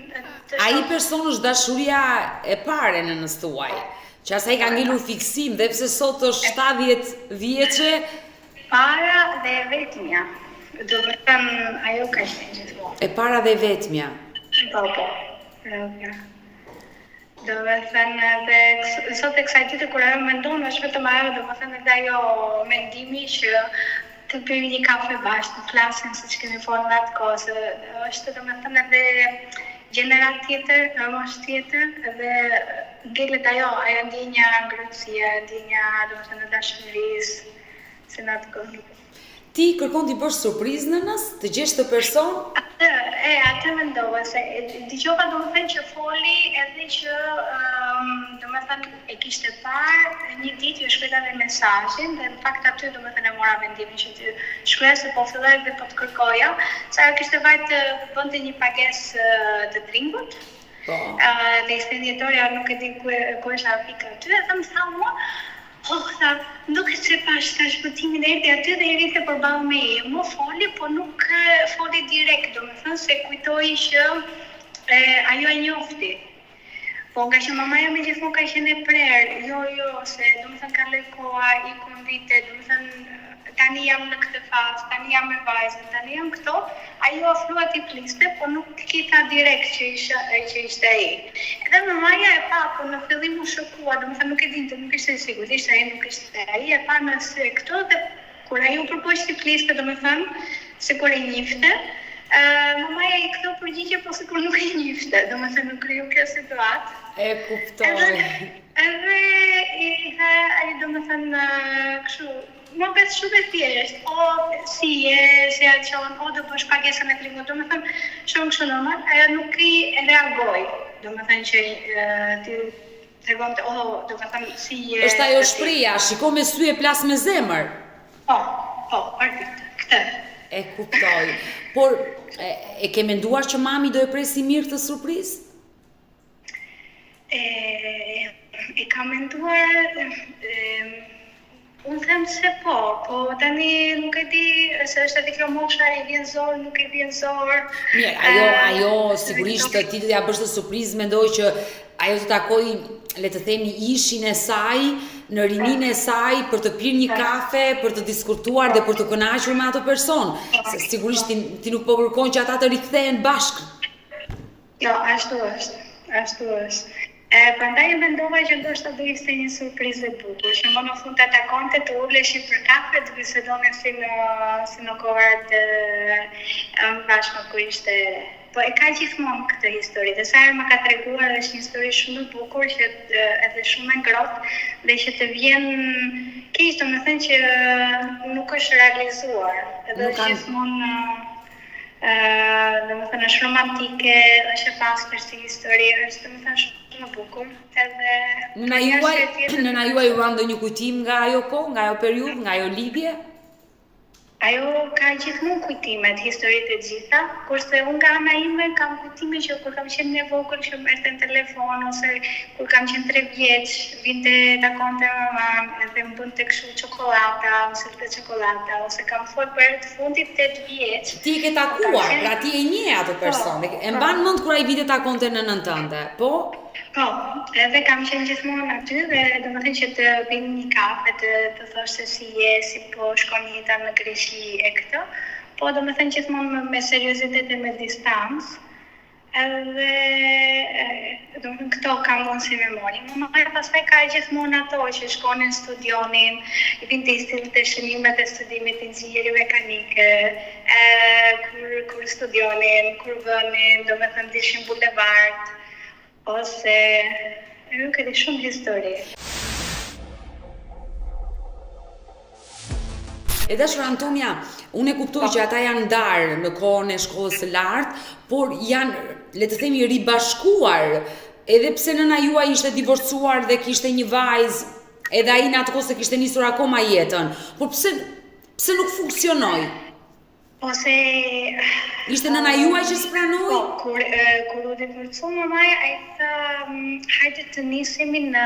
S3: ai person është dashuria e parë në nënës tuaj, që asaj ka ngelur fiksim dhe pse sot është 70 vjeçe,
S4: para dhe e vetmja. Domethënë ajo ka qenë gjithmonë.
S3: E para dhe e vetmja.
S4: Po. Domethënë edhe sot e kësaj dite kur ajo mendon është vetëm ajo, domethënë edhe ajo mendimi që të bëjmë një kafe bashkë, të flasim siç kemi folur atë kohë, është domethënë edhe gjenerat tjetër, moshë tjetër, edhe ngelet ajo ndjenja ngrohtësia, ndjenja domethënë dashurisë, se në atë kohë.
S3: Ti kërkon t'i bësh surprizë nënës, të gjesh të person?
S4: Atë mendova se dëgjova domethënë që foli edhe që domethënë e kishte parë një ditë ju shkruaj edhe mesazhin dhe në fakt aty domethënë e mora vendimin që të shkruaj se po filloj dhe po të kërkoja, se ajo kishte vajtë bënte një pagesë të dringut. Dhe ekspeditorja nuk e di ku është afika aty, dhe më tha mua, nuk e që pash të shpëtimin e erdi aty dhe i rrite përballë me e. Më foli, po nuk foli direkt, do me thënë se kujtoj që ajo e njofti. Po nga që mamaja me gjithmonë ka qenë e prerë, jo, se do me thënë ka lejkoa, i konvite, do me thënë tani jam në këtë fazë, tani jam me vajzën, tani jam këto, ajo ofrua t'i pliste, po nuk kita direkt që ishte ai. Edhe mamaja e pa, po në fillim u shokua, do me thënë nuk e dinte, nuk ishte sigurt, ishte ai, nuk ishte ai, e pa nëse këto, dhe kur ajo përpoq t'i pliste, do me thënë, se kur e njifte, mamaja i këto përgjigje, po se kur nuk e njifte, do me thënë nuk kriju kjo situatë.
S3: E kuptoj.
S4: Edhe dhe ai domethënë kështu më bëhet shumë e thjeshtë, o si je, si a qon, o do bësh pagesën e krimit, domethënë shumë kështu normal, nuk I reagoj, domethënë që ti tregonte, o domethënë si je.
S3: Është ajo shpreha, shiko me sy e plas me zemër.
S4: Po, këtë.
S3: E kuptoj. Por e ke menduar që mami do e presi mirë të surprizë?
S4: E kam menduar, unë them se po tani nuk e di, se është edhe kjo mosha I vjen zor, nuk I vjen zor.
S3: Mirë, ajo sigurisht ti do ja bësh të surprizë, mendoj që ajo të takoj, le të themi, ishin e saj, në rinin e saj, për të pirë një kafe, për të diskutuar dhe për të kënaqur me atë person. Se sigurisht ti nuk po kërkon që ata të rikthehen bashkë.
S4: Jo, ashtu është. Prandaj mendova që ndoshta do ishte një surprizë e bukur, që më në fund të takonte të uleshin për kafe, të bisedonin si në kohërat bashkë ku ishte. Po e ka gjithmonë këtë histori, dhe sa herë më ka treguar, është një histori shumë e bukur, që edhe shumë e ngrohtë, dhe që të vjen keq, domethënë që nuk është realizuar. Edhe është gjithmonë domethënë është romantike, është e pastër si histori, është domethënë shumë e bukur. Edhe
S3: Nëna juaj ruan ndonjë kujtim nga ajo kohë, nga ajo periudhë, nga ajo lidhje?
S4: Ajo ka gjithmonë kujtimet, historitë e gjitha, kurse unë nga ana ime kam kujtime që kur kam qenë e vogël që merrte në telefon, ose kur kam qenë 3 vjeç, vinte takonte mamam, edhe më bënte kështu çokolata, ose të çokolata, ose kam folur për herë të fundit 8 vjeç.
S3: Ti e ke takuar, pra ti e njeh atë person, e mban mend kur ai vinte takonte nënën tënde, po?
S4: Po, edhe kam qenë gjithmonë aty dhe domethënë që të pinim një kafe, të thoshte si je, si po shkon jeta në Greqi e këtë, po domethënë gjithmonë me seriozitet e me distancë. Edhe domethënë këto kam unë si memori. Mamaja pastaj ka gjithmonë ato që shkonin studionin, I vinte të shënimet e studimit inxhinieri mekanike, kur studionin, kur vënin, domethënë dishin bulevard. Ose nuk e di shumë histori.
S3: E dashur Antonia, unë e kuptoj që ata janë ndarë në kohën e shkollës së lartë, por janë, le të themi, ribashkuar, edhe pse nëna juaj ishte divorcuar dhe kishte një vajzë, edhe ai në atë kohë se kishte nisur akoma jetën, por pse nuk funksionoi?
S4: Ose
S3: ishte nëna juaj që s'pranoi?
S4: Po, kur u divorcua mamaja, ai tha, hajde të nisemi në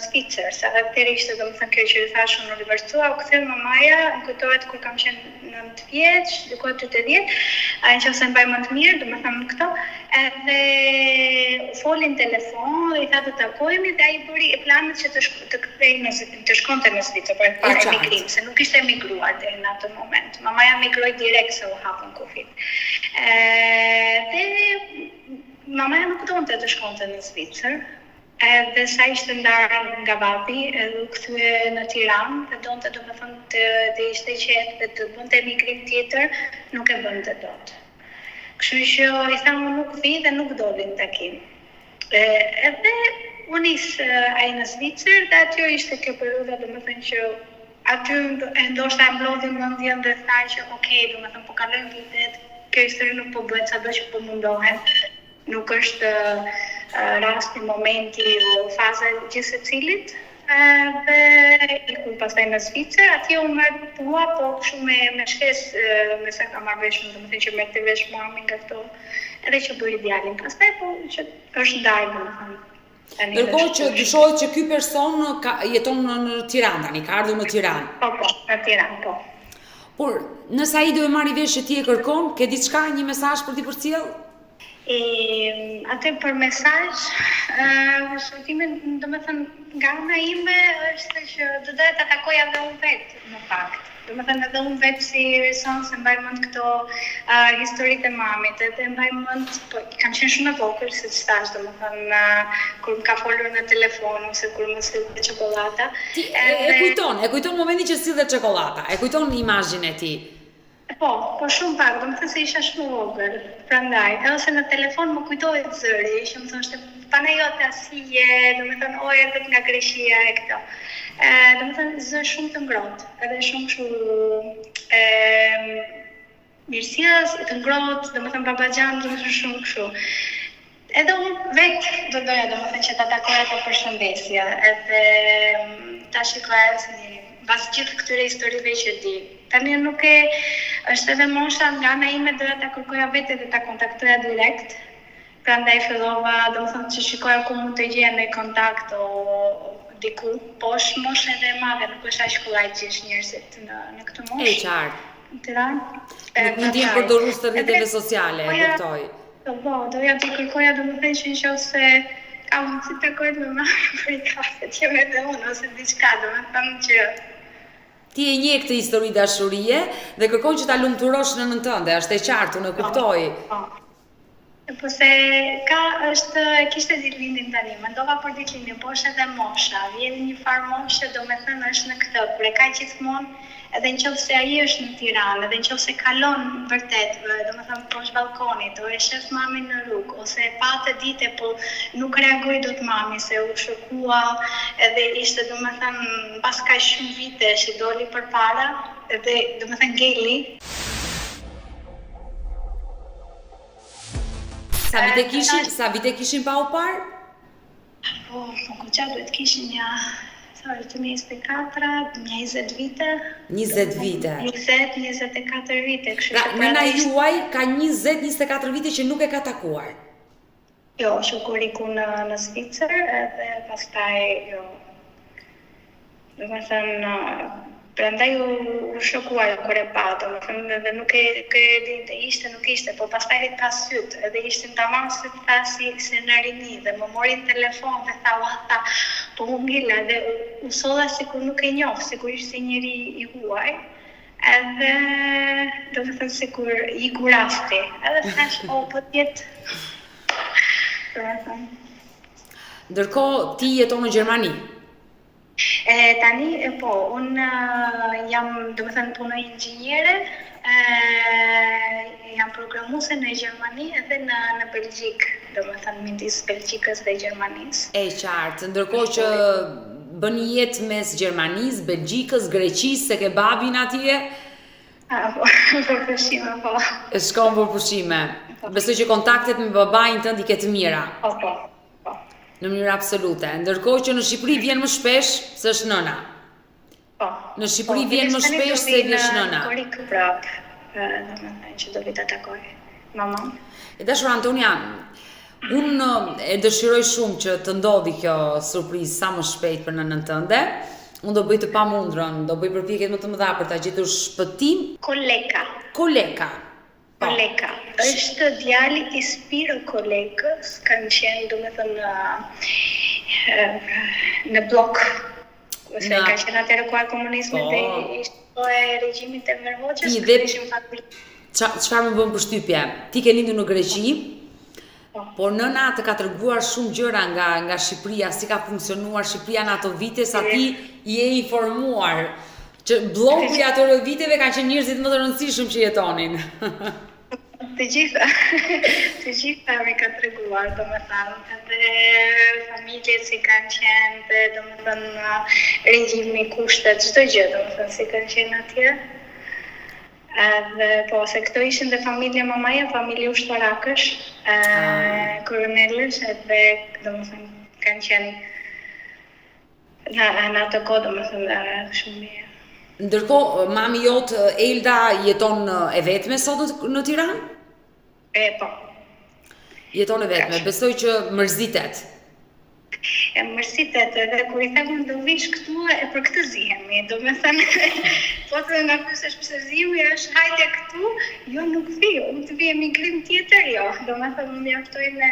S4: Zvicër, sa atëherë ishte domethënë kjo që thash unë u divorcua, u ktheu mamaja, më kujtohet kur kam qenë 9 vjeç, diku aty 80, nëse mbaj më të mirë, domethënë këto, edhe folin telefon dhe I tha të takohemi dhe ai bëri planet që të shkonte në Zvicër për para emigrim, se nuk ishte emigruar deri në atë moment. Mamaja emigroi direkt se u hapën kufit. Dhe mamaja nuk donte të shkonte në Zvicër. Edhe sa ishte ndarë nga babi, edhe u kthye në Tiranë, dhe donte domethënë të ishte qetë dhe të bënte emigrim tjetër, nuk e bënte dot. Kështu që I thamë nuk vi dhe nuk doli në takim. Edhe u nis ai në Zvicër dhe aty ishte kjo periudha domethënë që aty ndoshta e mblodhi mendjen dhe tha që okay, domethënë po kalojnë vitet, kjo histori nuk po bëhet sado që po mundohen. Nuk është rasti, momenti o faza gjithë secilit. Dhe iku pastaj në Zvicër, atje u merr pua, po kështu me shkesë, me sa kam marrë vesh, domethënë që merrte vesh mami nga këto, edhe që bëri djalin. Pastaj po që është ndarë domethënë.
S3: Ndërkohë që dyshohet që ky person jeton në Tiranë tani, ka ardhur në Tiranë.
S4: Po, në Tiranë, po.
S3: Por nëse ai do e marrë vesh që ti e kërkon, ke diçka, një mesazh për t'i përcjell?
S4: Atë për mesazh, shërtimin, domethënë nga ana ime është që do doja ta takoja edhe unë vetë në fakt. Domethënë edhe unë vetë si person se mbaj mend këto historitë e mamit, edhe mbaj mend, po kam qenë shumë e vogël siç thash, domethënë kur më ka folur në telefon ose kur më sillte çokolata.
S3: Ti e kujton momentin që sillte çokolata, e kujton imazhin e tij.
S4: Po shumë pak, do më thënë se isha shumë vogël, prandaj, edhe se në telefon më kujtohet zëri, që më thoshte, pana jote asije, do më thënë, oj, erdhët nga Greqia e këto. Do më thënë, zë shumë të ngrohtë, edhe shumë kështu mirësies, të ngrohtë, do më thënë, babaxhan, do më thënë shumë kështu. Edhe unë vetë do doja, do më thënë, që ta takoja të përshëndesja, edhe ta shikoja se një, pas gjithë këtyre historive që di. Tani nuk është edhe mosha nga ana ime doja ta kërkoja vetë dhe ta kontaktoja direkt. Prandaj fillova, domethënë që shikoja ku mund të gjeja ndaj kontakt o diku, po është moshë edhe e madhe, nuk është aq kollaj që është njerëzit në këtë moshë.
S3: E qartë.
S4: Në Tiranë.
S3: Nuk mund të përdorues të rrjeteve sociale, e kuptoj.
S4: Po, doja të kërkoja domethënë që nëse ka mundësi të takoj me mamën për i kafe, që me dhe unë ose diçka, domethënë që
S3: ti e njeh këtë histori dashurie dhe kërkon që ta lumturosh nënën tënde, është e qartë, unë e kuptoj.
S4: Po se kishte ditëlindjen tani, mendova për ditëlindjen, po është edhe mosha, vjen një farë moshe, domethënë është në këtë, kur e ka gjithmonë, edhe nëse ai është në Tiranë, edhe nëse kalon vërtet, domethënë poshtë balkonit, o e shef mamin në rrugë, ose e patë ditë, po nuk reagoi dot mami se u shokua, edhe ishte domethënë pas kaq shumë vite që doli përpara, edhe domethënë Geli.
S3: Sa vite kishin pa u parë?
S4: Po goxha duhet kishin një 24, 20 vite.
S3: 20 vite.
S4: 20-24 vite.
S3: Pra, nëna juaj ka 20-24 vite që nuk e ka takuar.
S4: Jo, kur iku në Zvicër, edhe pastaj, jo. Do më thënë, prandaj u shokuar kur e pa, do më thënë, edhe nuk e dinte, ishte, nuk ishte, po pastaj rrit pas syt, edhe ishte tamam syt tha si në rini, dhe më mori në telefon dhe tha, po u ngila, dhe u solla sikur nuk e njoh, sikur ishte njëri i huaj, edhe do të thënë sikur i kurasti, edhe thash, po tjetë,
S3: Ndërkohë ti jeton në Gjermani?
S4: Tani, po, unë jam, do më thënë, punoj inxhiniere, jam programuese në Gjermani edhe në Belgjik, do më thënë, midis Belgjikës dhe Gjermanisë.
S3: E qartë, ndërkohë që bën jetë mes Gjermanisë, Belgjikës, Greqisë, se ke babin atje?
S4: Po, për pushime, po.
S3: E shkon për pushime. Besoj që kontaktet me babain tënd i ke të mira.
S4: Po.
S3: Në mënyrë absolute. Ndërkohë që në Shqipëri vjen më shpesh se është nëna.
S4: Po.
S3: Në Shqipëri vjen më shpesh se vjen nëna.
S4: Po, korik prap, domethënë që do vi ta takoj mamën.
S3: E dashur Antonia, unë e dëshiroj shumë që të ndodhi kjo surprizë sa më shpejt për nënën tënde. Unë do bëj të pamundrën, do bëj përpjekje më të mëdha për ta gjetur shpëtim. Koleka.
S4: Koleka. Është djali i Spiro Kolekës, kanë qenë domethënë në blok. Ose ka qenë atëherë ku komunizmi dhe ishte e regjimit të Enver Hoxhës, ishin familje.
S3: Çfarë më bën përshtypje? Ti ke lindur në Greqi, por nëna të ka treguar shumë gjëra nga Shqipëria, si ka funksionuar Shqipëria në ato vite, sa ti je informuar. Që bloku i atyre viteve kanë qenë njerëzit më të rëndësishëm që jetonin.
S4: Të gjitha me ka treguar, domethënë, edhe familjet si kanë qenë, dhe domethënë regjimi, kushtet, çdo gjë, domethënë si kanë qenë atje. Edhe po, se këto ishin dhe familja mamaja, familje ushtarakësh, koronelësh, edhe domethënë kanë qenë në ato kohë, domethënë shumë mirë.
S3: Ndërkohë, mami jot Elda jeton e vetme sot në Tiranë?
S4: Po.
S3: Jeton e vetme, besoj që mërzitet.
S4: Mërzitet, edhe kur I them do vish këtu e për këtë zihemi, do me thënë, po të nga pysesh pse zihemi është hajde këtu, jo nuk vi, unë të vi emigrim tjetër, jo, do me thënë më mjaftojnë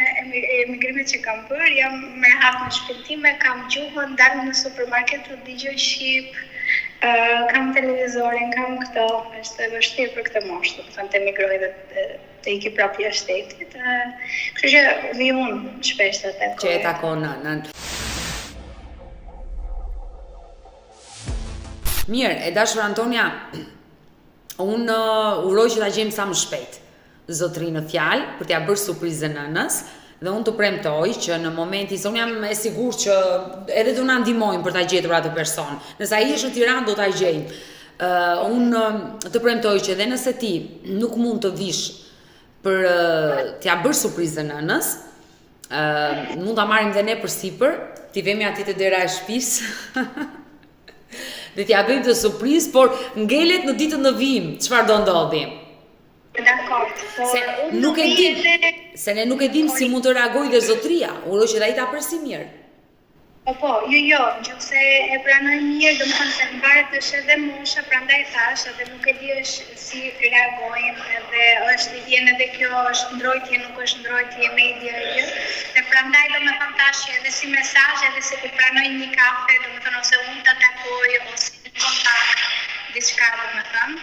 S4: emigrimet që kam bërë, jam me hap në shpëtime, kam gjuhën, dalë në supermarket të digjoj shqip, kam televizorin, kam këto, është vështirë për këtë moshë, do të thënë të emigroj dhe të iki prapë jashtë shtetit. Kështu që vi unë shpesh të takoj.
S3: Që e takon nënën. Mirë, e dashur Antonia, Unë uroj që ta gjejmë sa më shpejt zotërinë në fjalë për t'ia bërë surprizën nënës. Dhe unë të premtoj që në momentin se unë jam e sigurt që edhe do na ndihmojnë për ta gjetur atë person. Nëse ai është në Tiranë do ta gjejmë. Unë të premtoj që edhe nëse ti nuk mund të vish për t'ia bërë surprizën nënës, mund ta marrim dhe ne përsipër, ti vemi aty te dera e shtëpisë. Dhe t'ia bëjmë të surprizë, por ngelet në ditën në vijim, çfarë do ndodhi? Se ne nuk e dim si mund të reagojë dhe zotria. Uroj që ai ta presi mirë.
S4: Jo, nëse e pranoj mirë, domethënë se mbaret edhe mosha, prandaj thash, edhe nuk e di është si reagojnë, edhe është vjen edhe kjo është ndrojtje, nuk është ndrojtje media gjë. Dhe prandaj domethënë tash edhe si mesazh, edhe se të pranoj një kafe, domethënë ose unë ta takoj ose në kontakt, diçka domethënë.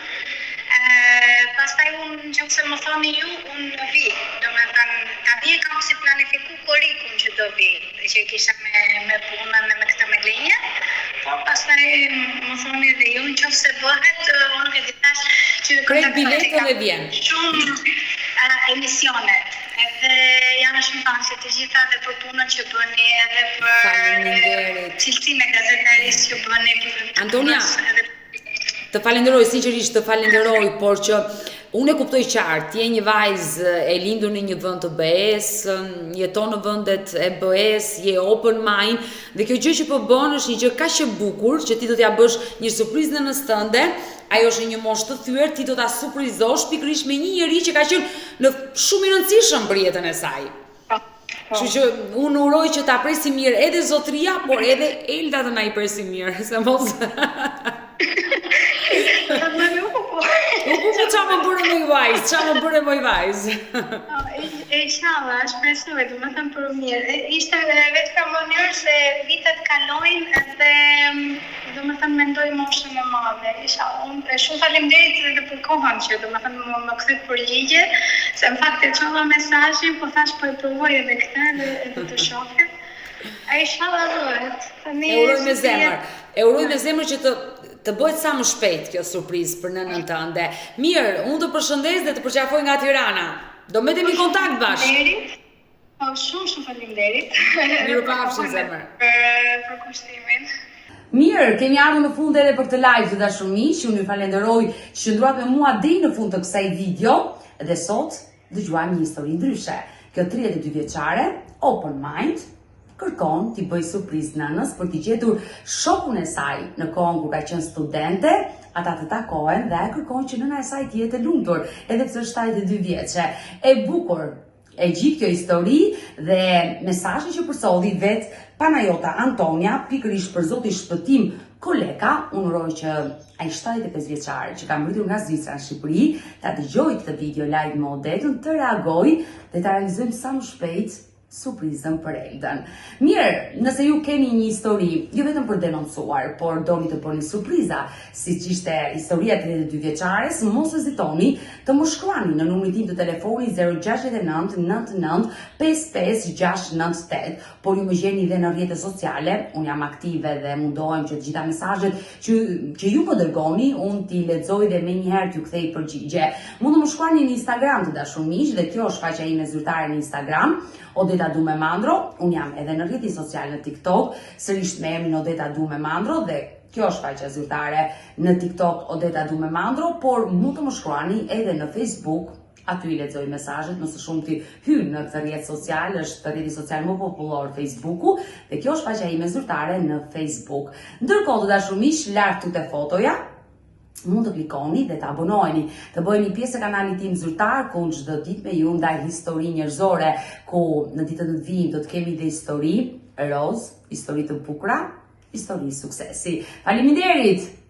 S4: Pastaj unë nëse më thoni ju, unë vi, domethënë ta vi kam si planifiku korikun që do vi, që kisha me punën me këtë me linje. Pastaj më thoni edhe ju nëse bëhet, unë nuk e di tash që
S3: krejt biletën e vjen.
S4: Shumë emisionet. Edhe janë shumë fanse të gjitha dhe për punën që bëni edhe për cilësinë e gazetarisë që bëni.
S3: Antonia, të falenderoj, sinqerisht të falenderoj, por që unë e kuptoj qartë, je një vajzë e lindur në një vend të BE-s, jeton në vendet e BE-s, je open mind, dhe kjo gjë që po bën është një gjë kaq e bukur që ti do t'ja bësh një surprizë nënës tënde. Ajo është një moshë të thyer, ti do ta surprizosh pikërisht me një njerëz që ka qenë në shumë i rëndësishëm për jetën e saj. Kështu që unë uroj që ta presi mirë edhe zotria, por edhe Elda të na i presi mirë, se mos Qa më bërë më i vajzë?
S4: Inshallah, shpresoj, domethënë për mirë. Ishte vetëm mënyrë se vitet kalojnë edhe domethënë mendoj moshën e madhe. Inshallah, unë shumë faleminderit edhe për kohën që domethënë më kthyt përgjigje, se në fakt e çova mesazhin, po thash po e provoj edhe këtë edhe të shohim. Inshallah bëhet.
S3: E uroj me zemër që të bëhet sa më shpejt kjo surprizë për nënën tënde. Mirë, unë të përshëndes dhe të përqafoj nga Tirana. Do mbetemi në kontakt bashkë.
S4: Shumë faleminderit.
S3: Mirupafshim zemër.
S4: Për kushtimin.
S3: Mirë, kemi ardhur në fund edhe për këtë live të dashur miq. Unë ju falenderoj që qëndruat me mua deri në fund të kësaj video dhe sot dëgjuam një histori ndryshe. Kjo 32 vjeçare, open mind, kërkon t'i bëj surprizë nënës për t'i gjetur shokun e saj në kohën kur ka qenë studente, ata të takohen dhe kërkon që nëna e saj të jetë e lumtur, edhe pse është 72 vjeçe. E bukur e gjithë kjo histori dhe mesazhi që përsodhi vet Panajota Antonia, pikërisht për zotin shpëtim Koleka, unë uroj që ai 75 vjeçar që ka mbritur nga Zvicra në Shqipëri, ta dëgjoj këtë video live me Odetën, të reagoj dhe ta realizojmë sa më shpejt surprizën për Eldën. Mirë, nëse ju keni një histori, jo vetëm për denoncuar, por doni të bëni surpriza, siç ishte historia 32 vjeçares, mos hezitoni të më shkruani në numrin tim të telefonit 069 99 55698, por ju më gjeni dhe në rrjetet sociale, unë jam aktive dhe mundohem që të gjitha mesazhet që ju po dërgoni, unë t'i lexoj dhe menjëherë t'ju kthej përgjigje. Mund të më shkruani në Instagram të dashur miq, dhe kjo është faqja ime zyrtare në Instagram, Odeta Dume Mandro. Unë jam edhe në rrjetin social në TikTok, sërish me emrin Odeta Dume Mandro, dhe kjo është faqja zyrtare në TikTok Odeta Dume Mandro, por mund të më shkruani edhe në Facebook, aty i lexoj mesazhet, më së shumti hyn në këtë rrjet social, është rrjeti social më popullor Facebooku, dhe kjo është faqja ime zyrtare në Facebook. Ndërkohë të dashur miq, lart këto fotoja, mund të klikoni dhe të abonoheni, të bëheni pjesë e kanalit tim zyrtar, ku çdo ditë me ju ndaj histori njerëzore, ku në ditët e vijim do të kemi dhe histori roz, histori të bukura, histori suksesi. Faleminderit!